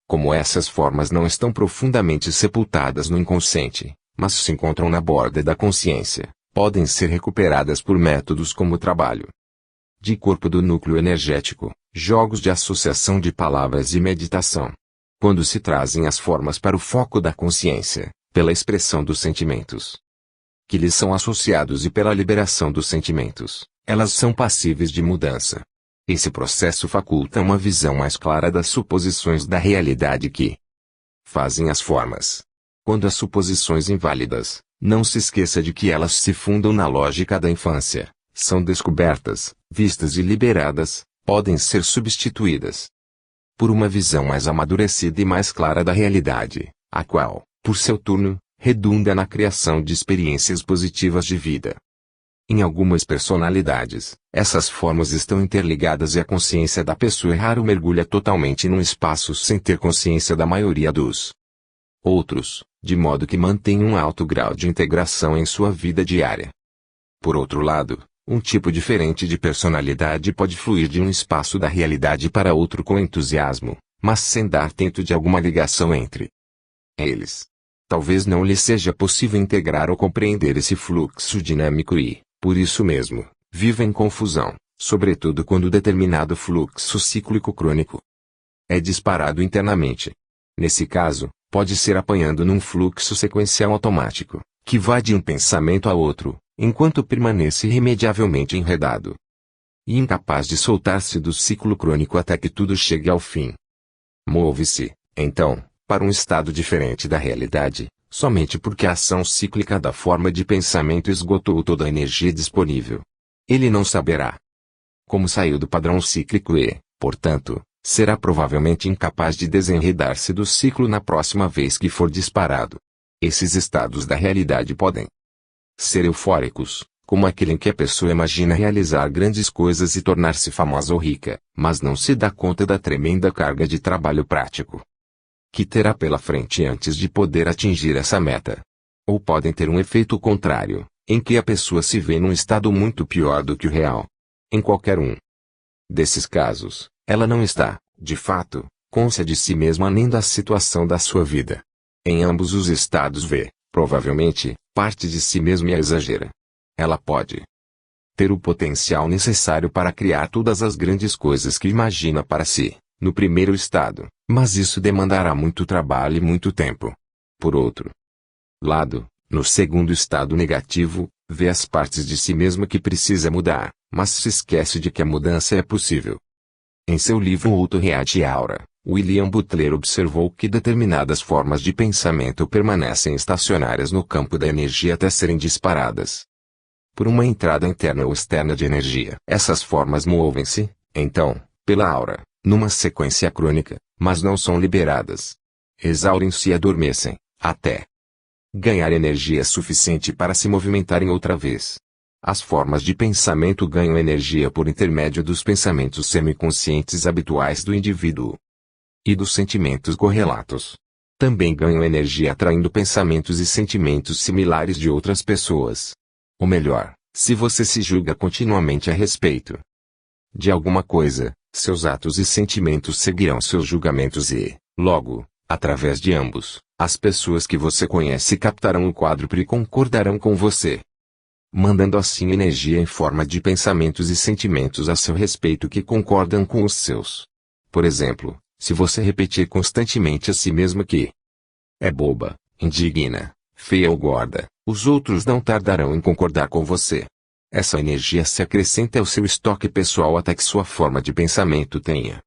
A: Como essas formas não estão profundamente sepultadas no inconsciente, mas se encontram na borda da consciência, podem ser recuperadas por métodos como o trabalho de corpo do núcleo energético, jogos de associação de palavras e meditação. Quando se trazem as formas para o foco da consciência, pela expressão dos sentimentos que lhes são associados e pela liberação dos sentimentos, elas são passíveis de mudança. Esse processo faculta uma visão mais clara das suposições da realidade que fazem as formas. Quando as suposições inválidas, não se esqueça de que elas se fundam na lógica da infância, são descobertas, vistas e liberadas, podem ser substituídas por uma visão mais amadurecida e mais clara da realidade, a qual, por seu turno, redunda na criação de experiências positivas de vida. Em algumas personalidades, essas formas estão interligadas e a consciência da pessoa raro mergulha totalmente num espaço sem ter consciência da maioria dos outros, de modo que mantém um alto grau de integração em sua vida diária. Por outro lado, um tipo diferente de personalidade pode fluir de um espaço da realidade para outro com entusiasmo, mas sem dar tento de alguma ligação entre eles. Talvez não lhe seja possível integrar ou compreender esse fluxo dinâmico e, por isso mesmo, viva em confusão, sobretudo quando determinado fluxo cíclico crônico é disparado internamente. Nesse caso, pode ser apanhando num fluxo sequencial automático, que vai de um pensamento a outro, enquanto permanece irremediavelmente enredado e incapaz de soltar-se do ciclo crônico até que tudo chegue ao fim. Move-se, então, para um estado diferente da realidade, somente porque a ação cíclica da forma de pensamento esgotou toda a energia disponível. Ele não saberá como saiu do padrão cíclico e, portanto, será provavelmente incapaz de desenredar-se do ciclo na próxima vez que for disparado. Esses estados da realidade podem ser eufóricos, como aquele em que a pessoa imagina realizar grandes coisas e tornar-se famosa ou rica, mas não se dá conta da tremenda carga de trabalho prático que terá pela frente antes de poder atingir essa meta. Ou podem ter um efeito contrário, em que a pessoa se vê num estado muito pior do que o real. Em qualquer um desses casos, ela não está, de fato, consciente de si mesma nem da situação da sua vida. Em ambos os estados vê, provavelmente, parte de si mesma e a exagera. Ela pode ter o potencial necessário para criar todas as grandes coisas que imagina para si, no primeiro estado, mas isso demandará muito trabalho e muito tempo. Por outro lado, no segundo estado negativo, vê as partes de si mesma que precisa mudar, mas se esquece de que a mudança é possível. Em seu livro Auto-Reat Aura, William Butler observou que determinadas formas de pensamento permanecem estacionárias no campo da energia até serem disparadas por uma entrada interna ou externa de energia. Essas formas movem-se, então, pela aura, numa sequência crônica, mas não são liberadas. Exaurem-se e adormecem, até ganhar energia suficiente para se movimentarem outra vez. As formas de pensamento ganham energia por intermédio dos pensamentos semiconscientes habituais do indivíduo e dos sentimentos correlatos. Também ganham energia atraindo pensamentos e sentimentos similares de outras pessoas. Ou melhor, se você se julga continuamente a respeito de alguma coisa, seus atos e sentimentos seguirão seus julgamentos e, logo, através de ambos, as pessoas que você conhece captarão o quadro e concordarão com você, mandando assim energia em forma de pensamentos e sentimentos a seu respeito que concordam com os seus. Por exemplo, se você repetir constantemente a si mesma que é boba, indigna, feia ou gorda, os outros não tardarão em concordar com você. Essa energia se acrescenta ao seu estoque pessoal até que sua forma de pensamento tenha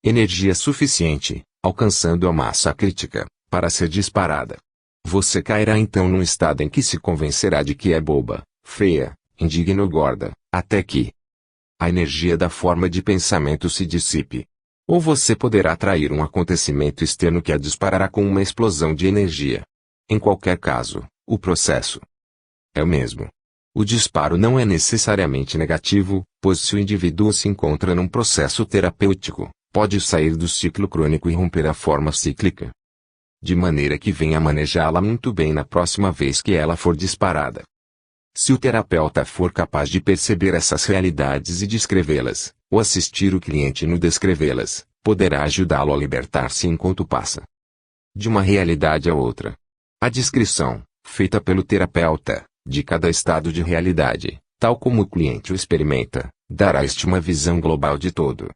A: energia suficiente, alcançando a massa crítica, para ser disparada. Você cairá então num estado em que se convencerá de que é boba, feia, indigna ou gorda, até que a energia da forma de pensamento se dissipe. Ou você poderá atrair um acontecimento externo que a disparará com uma explosão de energia. Em qualquer caso, o processo é o mesmo. O disparo não é necessariamente negativo, pois se o indivíduo se encontra num processo terapêutico, pode sair do ciclo crônico e romper a forma cíclica, de maneira que venha manejá-la muito bem na próxima vez que ela for disparada. Se o terapeuta for capaz de perceber essas realidades e descrevê-las, ou assistir o cliente no descrevê-las, poderá ajudá-lo a libertar-se enquanto passa de uma realidade a outra. A descrição, feita pelo terapeuta, de cada estado de realidade, tal como o cliente o experimenta, dará a este uma visão global de todo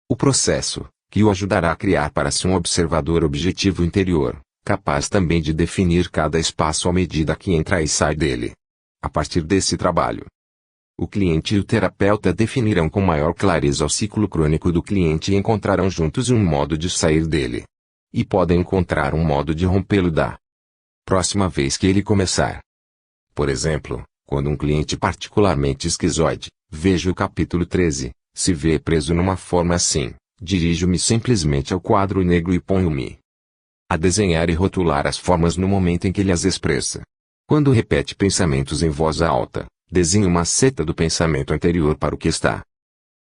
A: o processo, que o ajudará a criar para si um observador objetivo interior, capaz também de definir cada espaço à medida que entra e sai dele. A partir desse trabalho, o cliente e o terapeuta definirão com maior clareza o ciclo crônico do cliente e encontrarão juntos um modo de sair dele. E podem encontrar um modo de rompê-lo da próxima vez que ele começar. Por exemplo, quando um cliente particularmente esquizoide, veja o capítulo 13, se vê preso numa forma assim, dirijo-me simplesmente ao quadro negro e ponho-me a desenhar e rotular as formas no momento em que ele as expressa. Quando repete pensamentos em voz alta, desenhe uma seta do pensamento anterior para o que está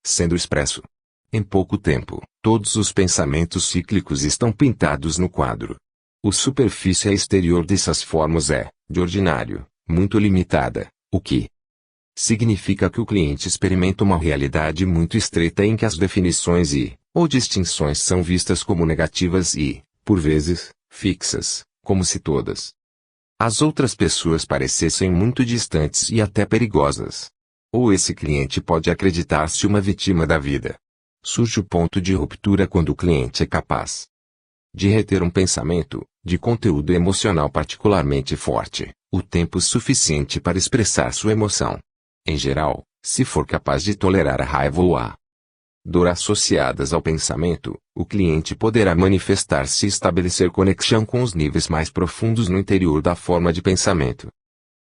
A: sendo expresso. Em pouco tempo, todos os pensamentos cíclicos estão pintados no quadro. A superfície exterior dessas formas é, de ordinário, muito limitada, o que significa que o cliente experimenta uma realidade muito estreita em que as definições ou distinções são vistas como negativas e, por vezes, fixas, como se todas as outras pessoas parecessem muito distantes e até perigosas. Ou esse cliente pode acreditar-se uma vítima da vida. Surge o ponto de ruptura quando o cliente é capaz de reter um pensamento, de conteúdo emocional particularmente forte, o tempo suficiente para expressar sua emoção. Em geral, se for capaz de tolerar a raiva ou a dor associadas ao pensamento, o cliente poderá manifestar-se e estabelecer conexão com os níveis mais profundos no interior da forma de pensamento.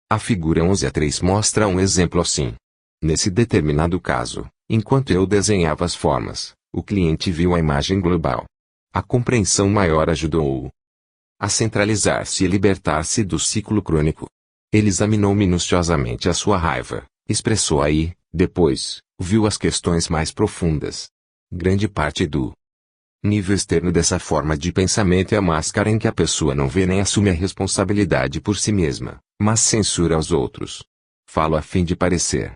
A: A figura 11a3 mostra um exemplo assim. Nesse determinado caso, enquanto eu desenhava as formas, o cliente viu a imagem global. A compreensão maior ajudou-o a centralizar-se e libertar-se do ciclo crônico. Ele examinou minuciosamente a sua raiva, expressou-a e, depois, viu as questões mais profundas. Grande parte do nível externo dessa forma de pensamento é a máscara em que a pessoa não vê nem assume a responsabilidade por si mesma, mas censura os outros. Falo a fim de parecer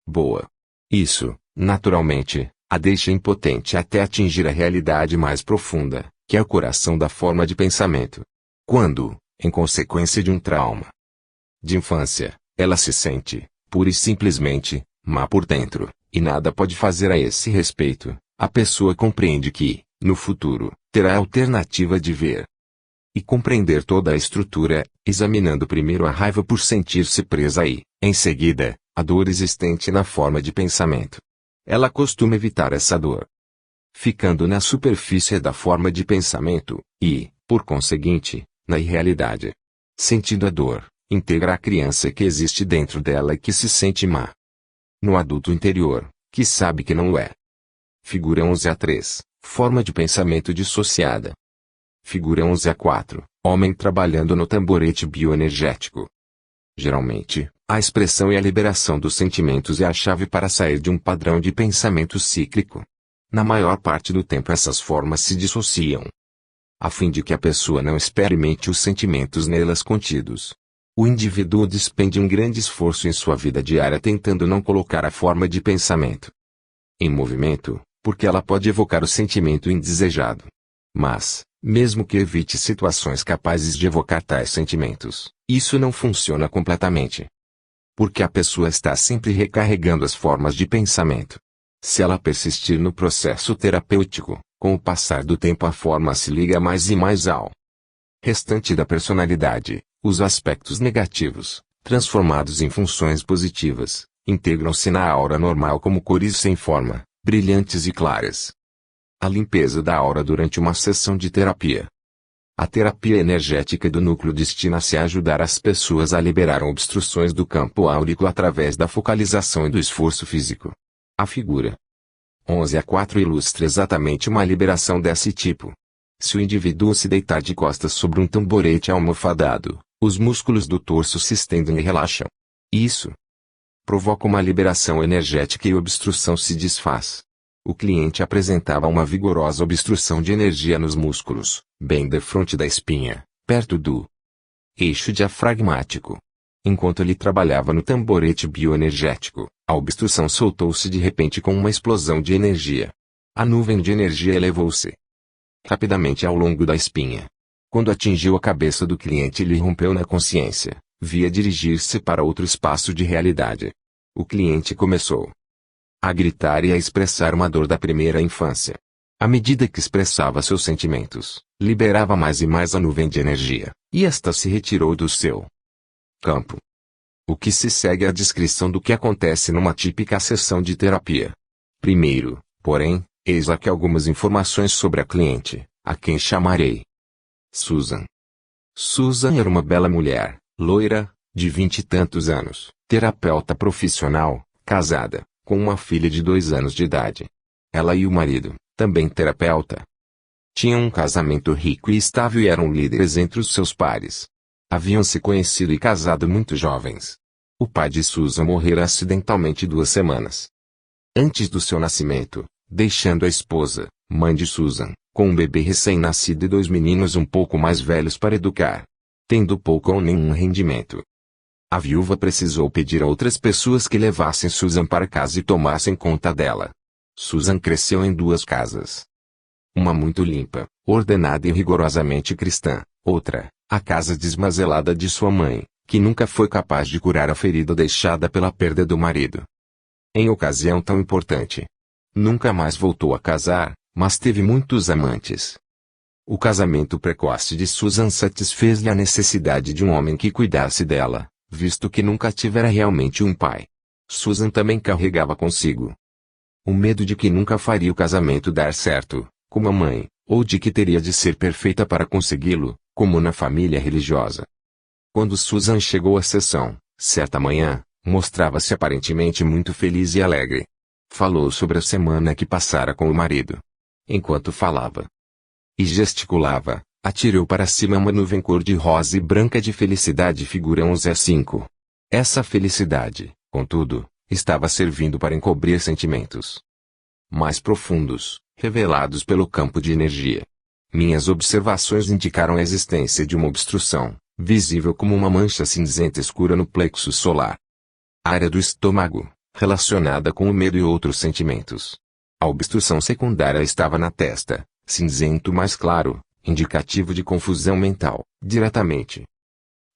A: boa. Isso, naturalmente, a deixa impotente até atingir a realidade mais profunda, que é o coração da forma de pensamento. Quando, em consequência de um trauma de infância, ela se sente, pura e simplesmente, má por dentro, e nada pode fazer a esse respeito, a pessoa compreende que, no futuro, terá a alternativa de ver e compreender toda a estrutura, examinando primeiro a raiva por sentir-se presa e, em seguida, a dor existente na forma de pensamento. Ela costuma evitar essa dor, ficando na superfície da forma de pensamento, e, por conseguinte, na irrealidade. Sentindo a dor, integra a criança que existe dentro dela e que se sente má. No adulto interior, que sabe que não é. Figura 11a3, forma de pensamento dissociada. Figura 11a4, homem trabalhando no tamborete bioenergético. Geralmente, a expressão e a liberação dos sentimentos é a chave para sair de um padrão de pensamento cíclico. Na maior parte do tempo essas formas se dissociam, a fim de que a pessoa não experimente os sentimentos nelas contidos. O indivíduo despende um grande esforço em sua vida diária tentando não colocar a forma de pensamento em movimento, porque ela pode evocar o sentimento indesejado. Mas, mesmo que evite situações capazes de evocar tais sentimentos, isso não funciona completamente. Porque a pessoa está sempre recarregando as formas de pensamento. Se ela persistir no processo terapêutico, com o passar do tempo a forma se liga mais e mais ao restante da personalidade. Os aspectos negativos, transformados em funções positivas, integram-se na aura normal como cores sem forma, brilhantes e claras. A limpeza da aura durante uma sessão de terapia. A terapia energética do núcleo destina-se a ajudar as pessoas a liberar obstruções do campo áurico através da focalização e do esforço físico. A figura 11a4 ilustra exatamente uma liberação desse tipo. Se o indivíduo se deitar de costas sobre um tamborete almofadado, os músculos do torso se estendem e relaxam. Isso provoca uma liberação energética e a obstrução se desfaz. O cliente apresentava uma vigorosa obstrução de energia nos músculos, bem defronte da espinha, perto do eixo diafragmático. Enquanto ele trabalhava no tamborete bioenergético, a obstrução soltou-se de repente com uma explosão de energia. A nuvem de energia elevou-se rapidamente ao longo da espinha. Quando atingiu a cabeça do cliente, ele rompeu na consciência, via dirigir-se para outro espaço de realidade. O cliente começou a gritar e a expressar uma dor da primeira infância. À medida que expressava seus sentimentos, liberava mais e mais a nuvem de energia, e esta se retirou do seu campo. O que se segue é a descrição do que acontece numa típica sessão de terapia. Primeiro, porém, eis aqui algumas informações sobre a cliente, a quem chamarei Susan. Susan era uma bela mulher, loira, de 20 e tantos anos, terapeuta profissional, casada, com uma filha de 2 anos de idade. Ela e o marido, também terapeuta, tinham um casamento rico e estável e eram líderes entre os seus pares. Haviam se conhecido e casado muito jovens. O pai de Susan morrera acidentalmente 2 semanas antes do seu nascimento, deixando a esposa, mãe de Susan, com um bebê recém-nascido e 2 meninos um pouco mais velhos para educar, tendo pouco ou nenhum rendimento. A viúva precisou pedir a outras pessoas que levassem Susan para casa e tomassem conta dela. Susan cresceu em 2 casas. Uma muito limpa, ordenada e rigorosamente cristã, outra, a casa desmazelada de sua mãe, que nunca foi capaz de curar a ferida deixada pela perda do marido. Em ocasião tão importante, nunca mais voltou a casar, mas teve muitos amantes. O casamento precoce de Susan satisfez-lhe a necessidade de um homem que cuidasse dela, visto que nunca tivera realmente um pai. Susan também carregava consigo o medo de que nunca faria o casamento dar certo, como a mãe, ou de que teria de ser perfeita para consegui-lo, como na família religiosa. Quando Susan chegou à sessão, certa manhã, mostrava-se aparentemente muito feliz e alegre. Falou sobre a semana que passara com o marido. Enquanto falava e gesticulava, atirou para cima uma nuvem cor-de-rosa e branca de felicidade figura 11:5. Essa felicidade, contudo, estava servindo para encobrir sentimentos mais profundos, revelados pelo campo de energia. Minhas observações indicaram a existência de uma obstrução, visível como uma mancha cinzenta escura no plexo solar. A área do estômago, relacionada com o medo e outros sentimentos. A obstrução secundária estava na testa, cinzento mais claro, indicativo de confusão mental, diretamente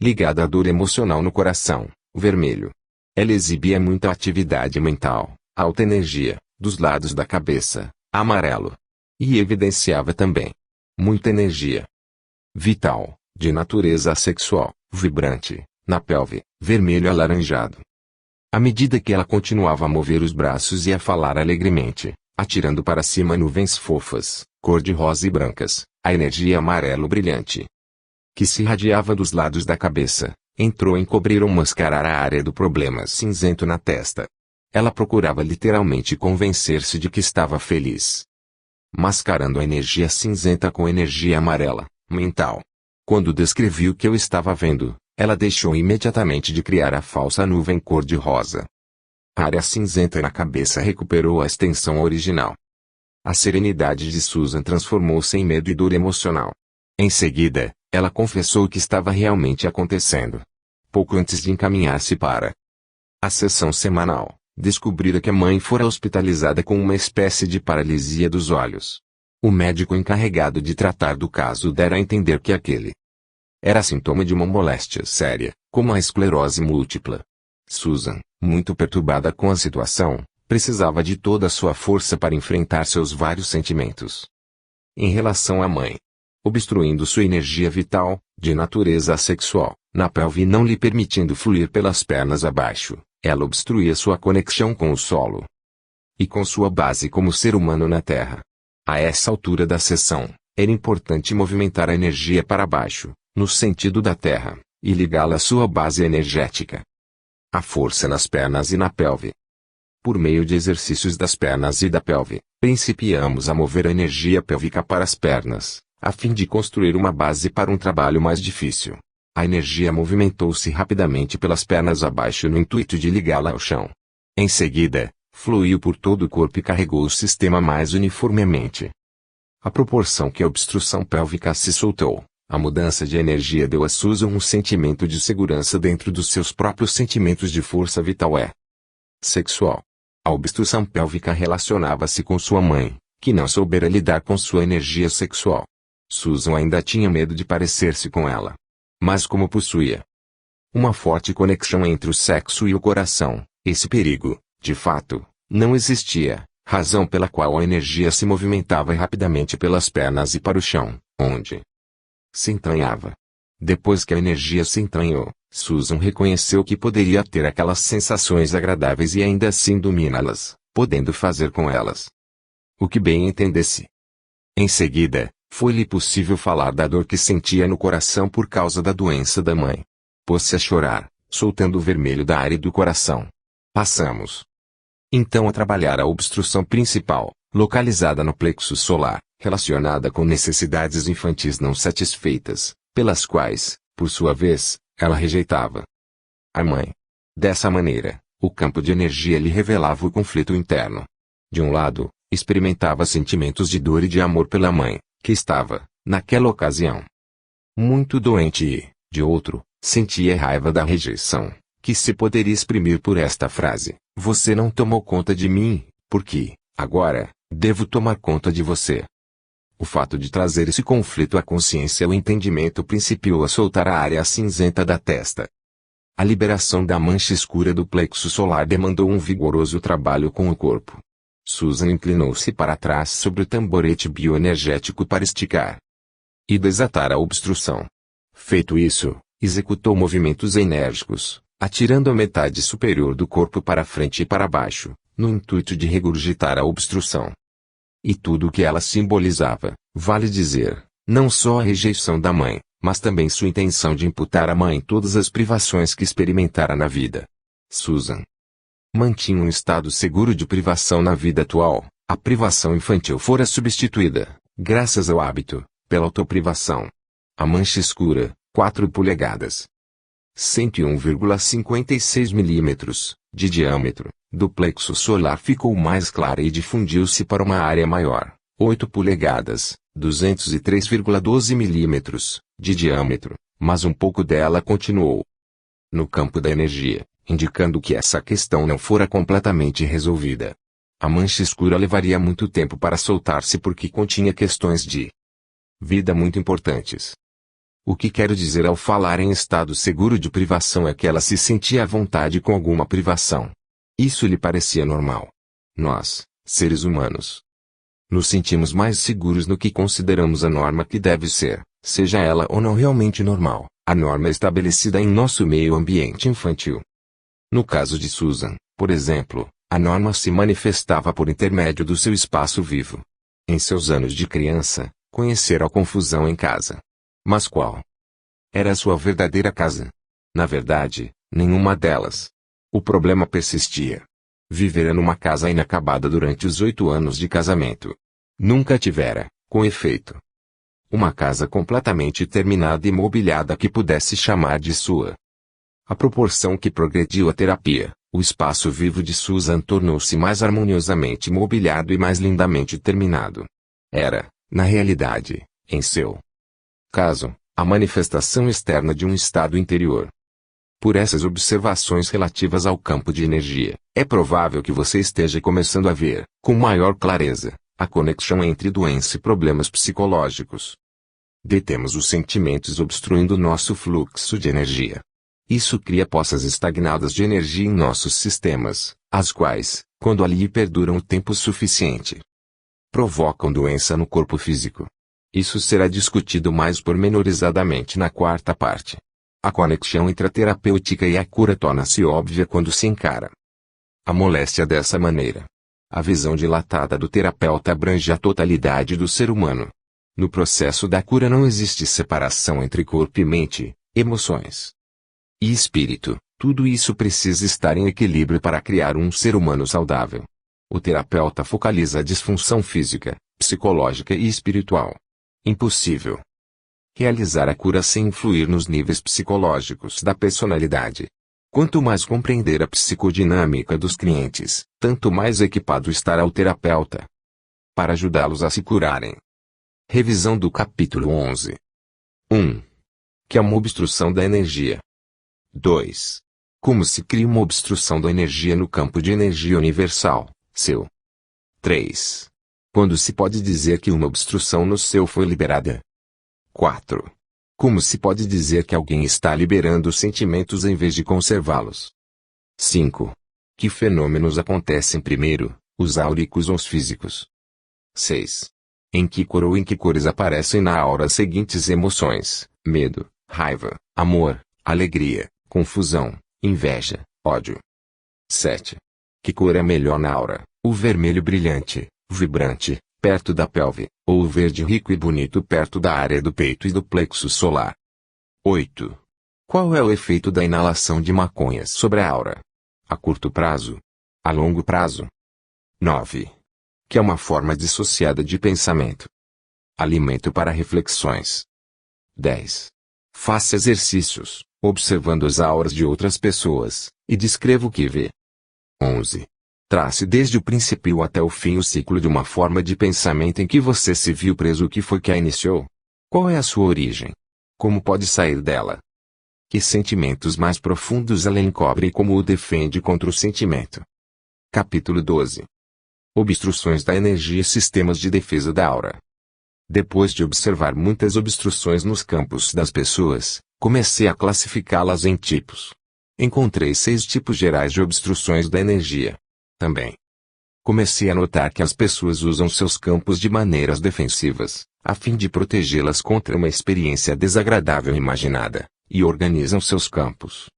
A: ligada à dor emocional no coração, vermelho. Ela exibia muita atividade mental, alta energia, dos lados da cabeça, amarelo. E evidenciava também muita energia vital, de natureza sexual, vibrante, na pelve, vermelho alaranjado. À medida que ela continuava a mover os braços e a falar alegremente, atirando para cima nuvens fofas, cor-de-rosa e brancas, a energia amarelo brilhante, que se irradiava dos lados da cabeça, entrou em cobrir ou mascarar a área do problema cinzento na testa. Ela procurava literalmente convencer-se de que estava feliz, mascarando a energia cinzenta com energia amarela, mental. Quando descrevi o que eu estava vendo, ela deixou imediatamente de criar a falsa nuvem cor-de-rosa. A área cinzenta na cabeça recuperou a extensão original. A serenidade de Susan transformou-se em medo e dor emocional. Em seguida, ela confessou o que estava realmente acontecendo. Pouco antes de encaminhar-se para a sessão semanal, descobrira que a mãe fora hospitalizada com uma espécie de paralisia dos olhos. O médico encarregado de tratar do caso dera a entender que aquele era sintoma de uma moléstia séria, como a esclerose múltipla. Susan, muito perturbada com a situação, precisava de toda a sua força para enfrentar seus vários sentimentos. Em relação à mãe, obstruindo sua energia vital, de natureza sexual, na pelve e não lhe permitindo fluir pelas pernas abaixo, ela obstruía sua conexão com o solo e com sua base como ser humano na Terra. A essa altura da sessão, era importante movimentar a energia para baixo, no sentido da Terra, e ligá-la à sua base energética. A força nas pernas e na pelve. Por meio de exercícios das pernas e da pelve, principiamos a mover a energia pélvica para as pernas, a fim de construir uma base para um trabalho mais difícil. A energia movimentou-se rapidamente pelas pernas abaixo no intuito de ligá-la ao chão. Em seguida, fluiu por todo o corpo e carregou o sistema mais uniformemente. À proporção que a obstrução pélvica se soltou, a mudança de energia deu a Susan um sentimento de segurança dentro dos seus próprios sentimentos de força vital sexual. A obstrução pélvica relacionava-se com sua mãe, que não soubera lidar com sua energia sexual. Susan ainda tinha medo de parecer-se com ela. Mas como possuía uma forte conexão entre o sexo e o coração, esse perigo, de fato, não existia, razão pela qual a energia se movimentava rapidamente pelas pernas e para o chão, onde se entranhava. Depois que a energia se entranhou, Susan reconheceu que poderia ter aquelas sensações agradáveis e ainda assim dominá-las, podendo fazer com elas o que bem entendesse. Em seguida, foi-lhe possível falar da dor que sentia no coração por causa da doença da mãe. Pôs-se a chorar, soltando o vermelho da área do coração. Passamos então a trabalhar a obstrução principal, localizada no plexo solar, relacionada com necessidades infantis não satisfeitas, pelas quais, por sua vez, ela rejeitava a mãe. Dessa maneira, o campo de energia lhe revelava o conflito interno. De um lado, experimentava sentimentos de dor e de amor pela mãe, que estava, naquela ocasião, muito doente e, de outro, sentia raiva da rejeição, que se poderia exprimir por esta frase: você não tomou conta de mim, porque, agora, devo tomar conta de você. O fato de trazer esse conflito à consciência e ao entendimento principiou a soltar a área cinzenta da testa. A liberação da mancha escura do plexo solar demandou um vigoroso trabalho com o corpo. Susan inclinou-se para trás sobre o tamborete bioenergético para esticar e desatar a obstrução. Feito isso, executou movimentos enérgicos, atirando a metade superior do corpo para frente e para baixo, no intuito de regurgitar a obstrução. e tudo o que ela simbolizava, vale dizer, não só a rejeição da mãe, mas também sua intenção de imputar à mãe todas as privações que experimentara na vida. Susan mantinha um estado seguro de privação na vida atual. A privação infantil fora substituída, graças ao hábito, pela autoprivação. A mancha escura, 4 polegadas, 101,56 milímetros, de diâmetro, do plexo solar ficou mais clara e difundiu-se para uma área maior, 8 polegadas, 203,12 milímetros, de diâmetro, mas um pouco dela continuou no campo da energia, indicando que essa questão não fora completamente resolvida. A mancha escura levaria muito tempo para soltar-se porque continha questões de vida muito importantes. O que quero dizer ao falar em estado seguro de privação é que ela se sentia à vontade com alguma privação. Isso lhe parecia normal. Nós, seres humanos, nos sentimos mais seguros no que consideramos a norma que deve ser, seja ela ou não realmente normal, a norma estabelecida em nosso meio ambiente infantil. No caso de Susan, por exemplo, a norma se manifestava por intermédio do seu espaço vivo. Em seus anos de criança, conhecera a confusão em casa. Mas qual era a sua verdadeira casa? Na verdade, nenhuma delas. O problema persistia. Vivera numa casa inacabada durante os 8 anos de casamento. Nunca tivera, com efeito, uma casa completamente terminada e mobiliada que pudesse chamar de sua. À proporção que progrediu a terapia, o espaço vivo de Susan tornou-se mais harmoniosamente mobiliado e mais lindamente terminado. Era, na realidade, em seu caso, a manifestação externa de um estado interior. Por essas observações relativas ao campo de energia, é provável que você esteja começando a ver, com maior clareza, a conexão entre doença e problemas psicológicos. Detemos os sentimentos obstruindo nosso fluxo de energia. Isso cria poças estagnadas de energia em nossos sistemas, as quais, quando ali perduram o tempo suficiente, provocam doença no corpo físico. Isso será discutido mais pormenorizadamente na 4ª parte. A conexão entre a terapêutica e a cura torna-se óbvia quando se encara a moléstia dessa maneira. A visão dilatada do terapeuta abrange a totalidade do ser humano. No processo da cura não existe separação entre corpo e mente, emoções e espírito. Tudo isso precisa estar em equilíbrio para criar um ser humano saudável. O terapeuta focaliza a disfunção física, psicológica e espiritual. Impossível realizar a cura sem influir nos níveis psicológicos da personalidade. Quanto mais compreender a psicodinâmica dos clientes, tanto mais equipado estará o terapeuta para ajudá-los a se curarem. Revisão do capítulo 11. 1. Que é uma obstrução da energia. 2. Como se cria uma obstrução da energia no campo de energia universal, seu. 3. Quando se pode dizer que uma obstrução no seu foi liberada. 4. Como se pode dizer que alguém está liberando sentimentos em vez de conservá-los. 5. Que fenômenos acontecem primeiro, os áuricos ou os físicos? 6. Em que cor ou em que cores aparecem na aura as seguintes emoções: medo, raiva, amor, alegria, confusão, inveja, ódio. 7. Que cor é melhor na aura, o vermelho brilhante, vibrante, perto da pelve, ou o verde rico e bonito perto da área do peito e do plexo solar? 8. Qual é o efeito da inalação de maconhas sobre a aura? A curto prazo? A longo prazo? 9. Que é uma forma dissociada de pensamento. Alimento para reflexões. 10. Faça exercícios, observando as auras de outras pessoas, e descreva o que vê. 11. Trace desde o princípio até o fim o ciclo de uma forma de pensamento em que você se viu preso. O que foi que a iniciou? Qual é a sua origem? Como pode sair dela? Que sentimentos mais profundos ela encobre e como o defende contra o sentimento? Capítulo 12. Obstruções da energia e sistemas de defesa da aura. Depois de observar muitas obstruções nos campos das pessoas, comecei a classificá-las em tipos. Encontrei 6 tipos gerais de obstruções da energia. Também comecei a notar que as pessoas usam seus campos de maneiras defensivas, a fim de protegê-las contra uma experiência desagradável imaginada, e organizam seus campos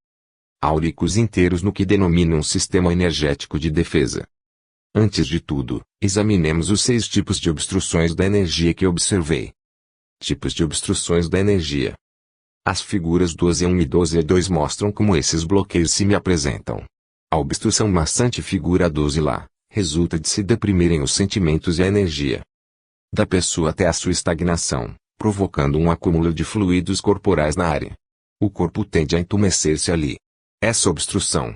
A: áuricos inteiros no que denominam um sistema energético de defesa. Antes de tudo, examinemos os 6 tipos de obstruções da energia que observei. Tipos de obstruções da energia. As figuras 12.1 e 12.2 mostram como esses bloqueios se me apresentam. A obstrução maçante figura 12 lá, resulta de se deprimirem os sentimentos e a energia da pessoa até a sua estagnação, provocando um acúmulo de fluidos corporais na área. O corpo tende a entumecer-se ali. Essa obstrução,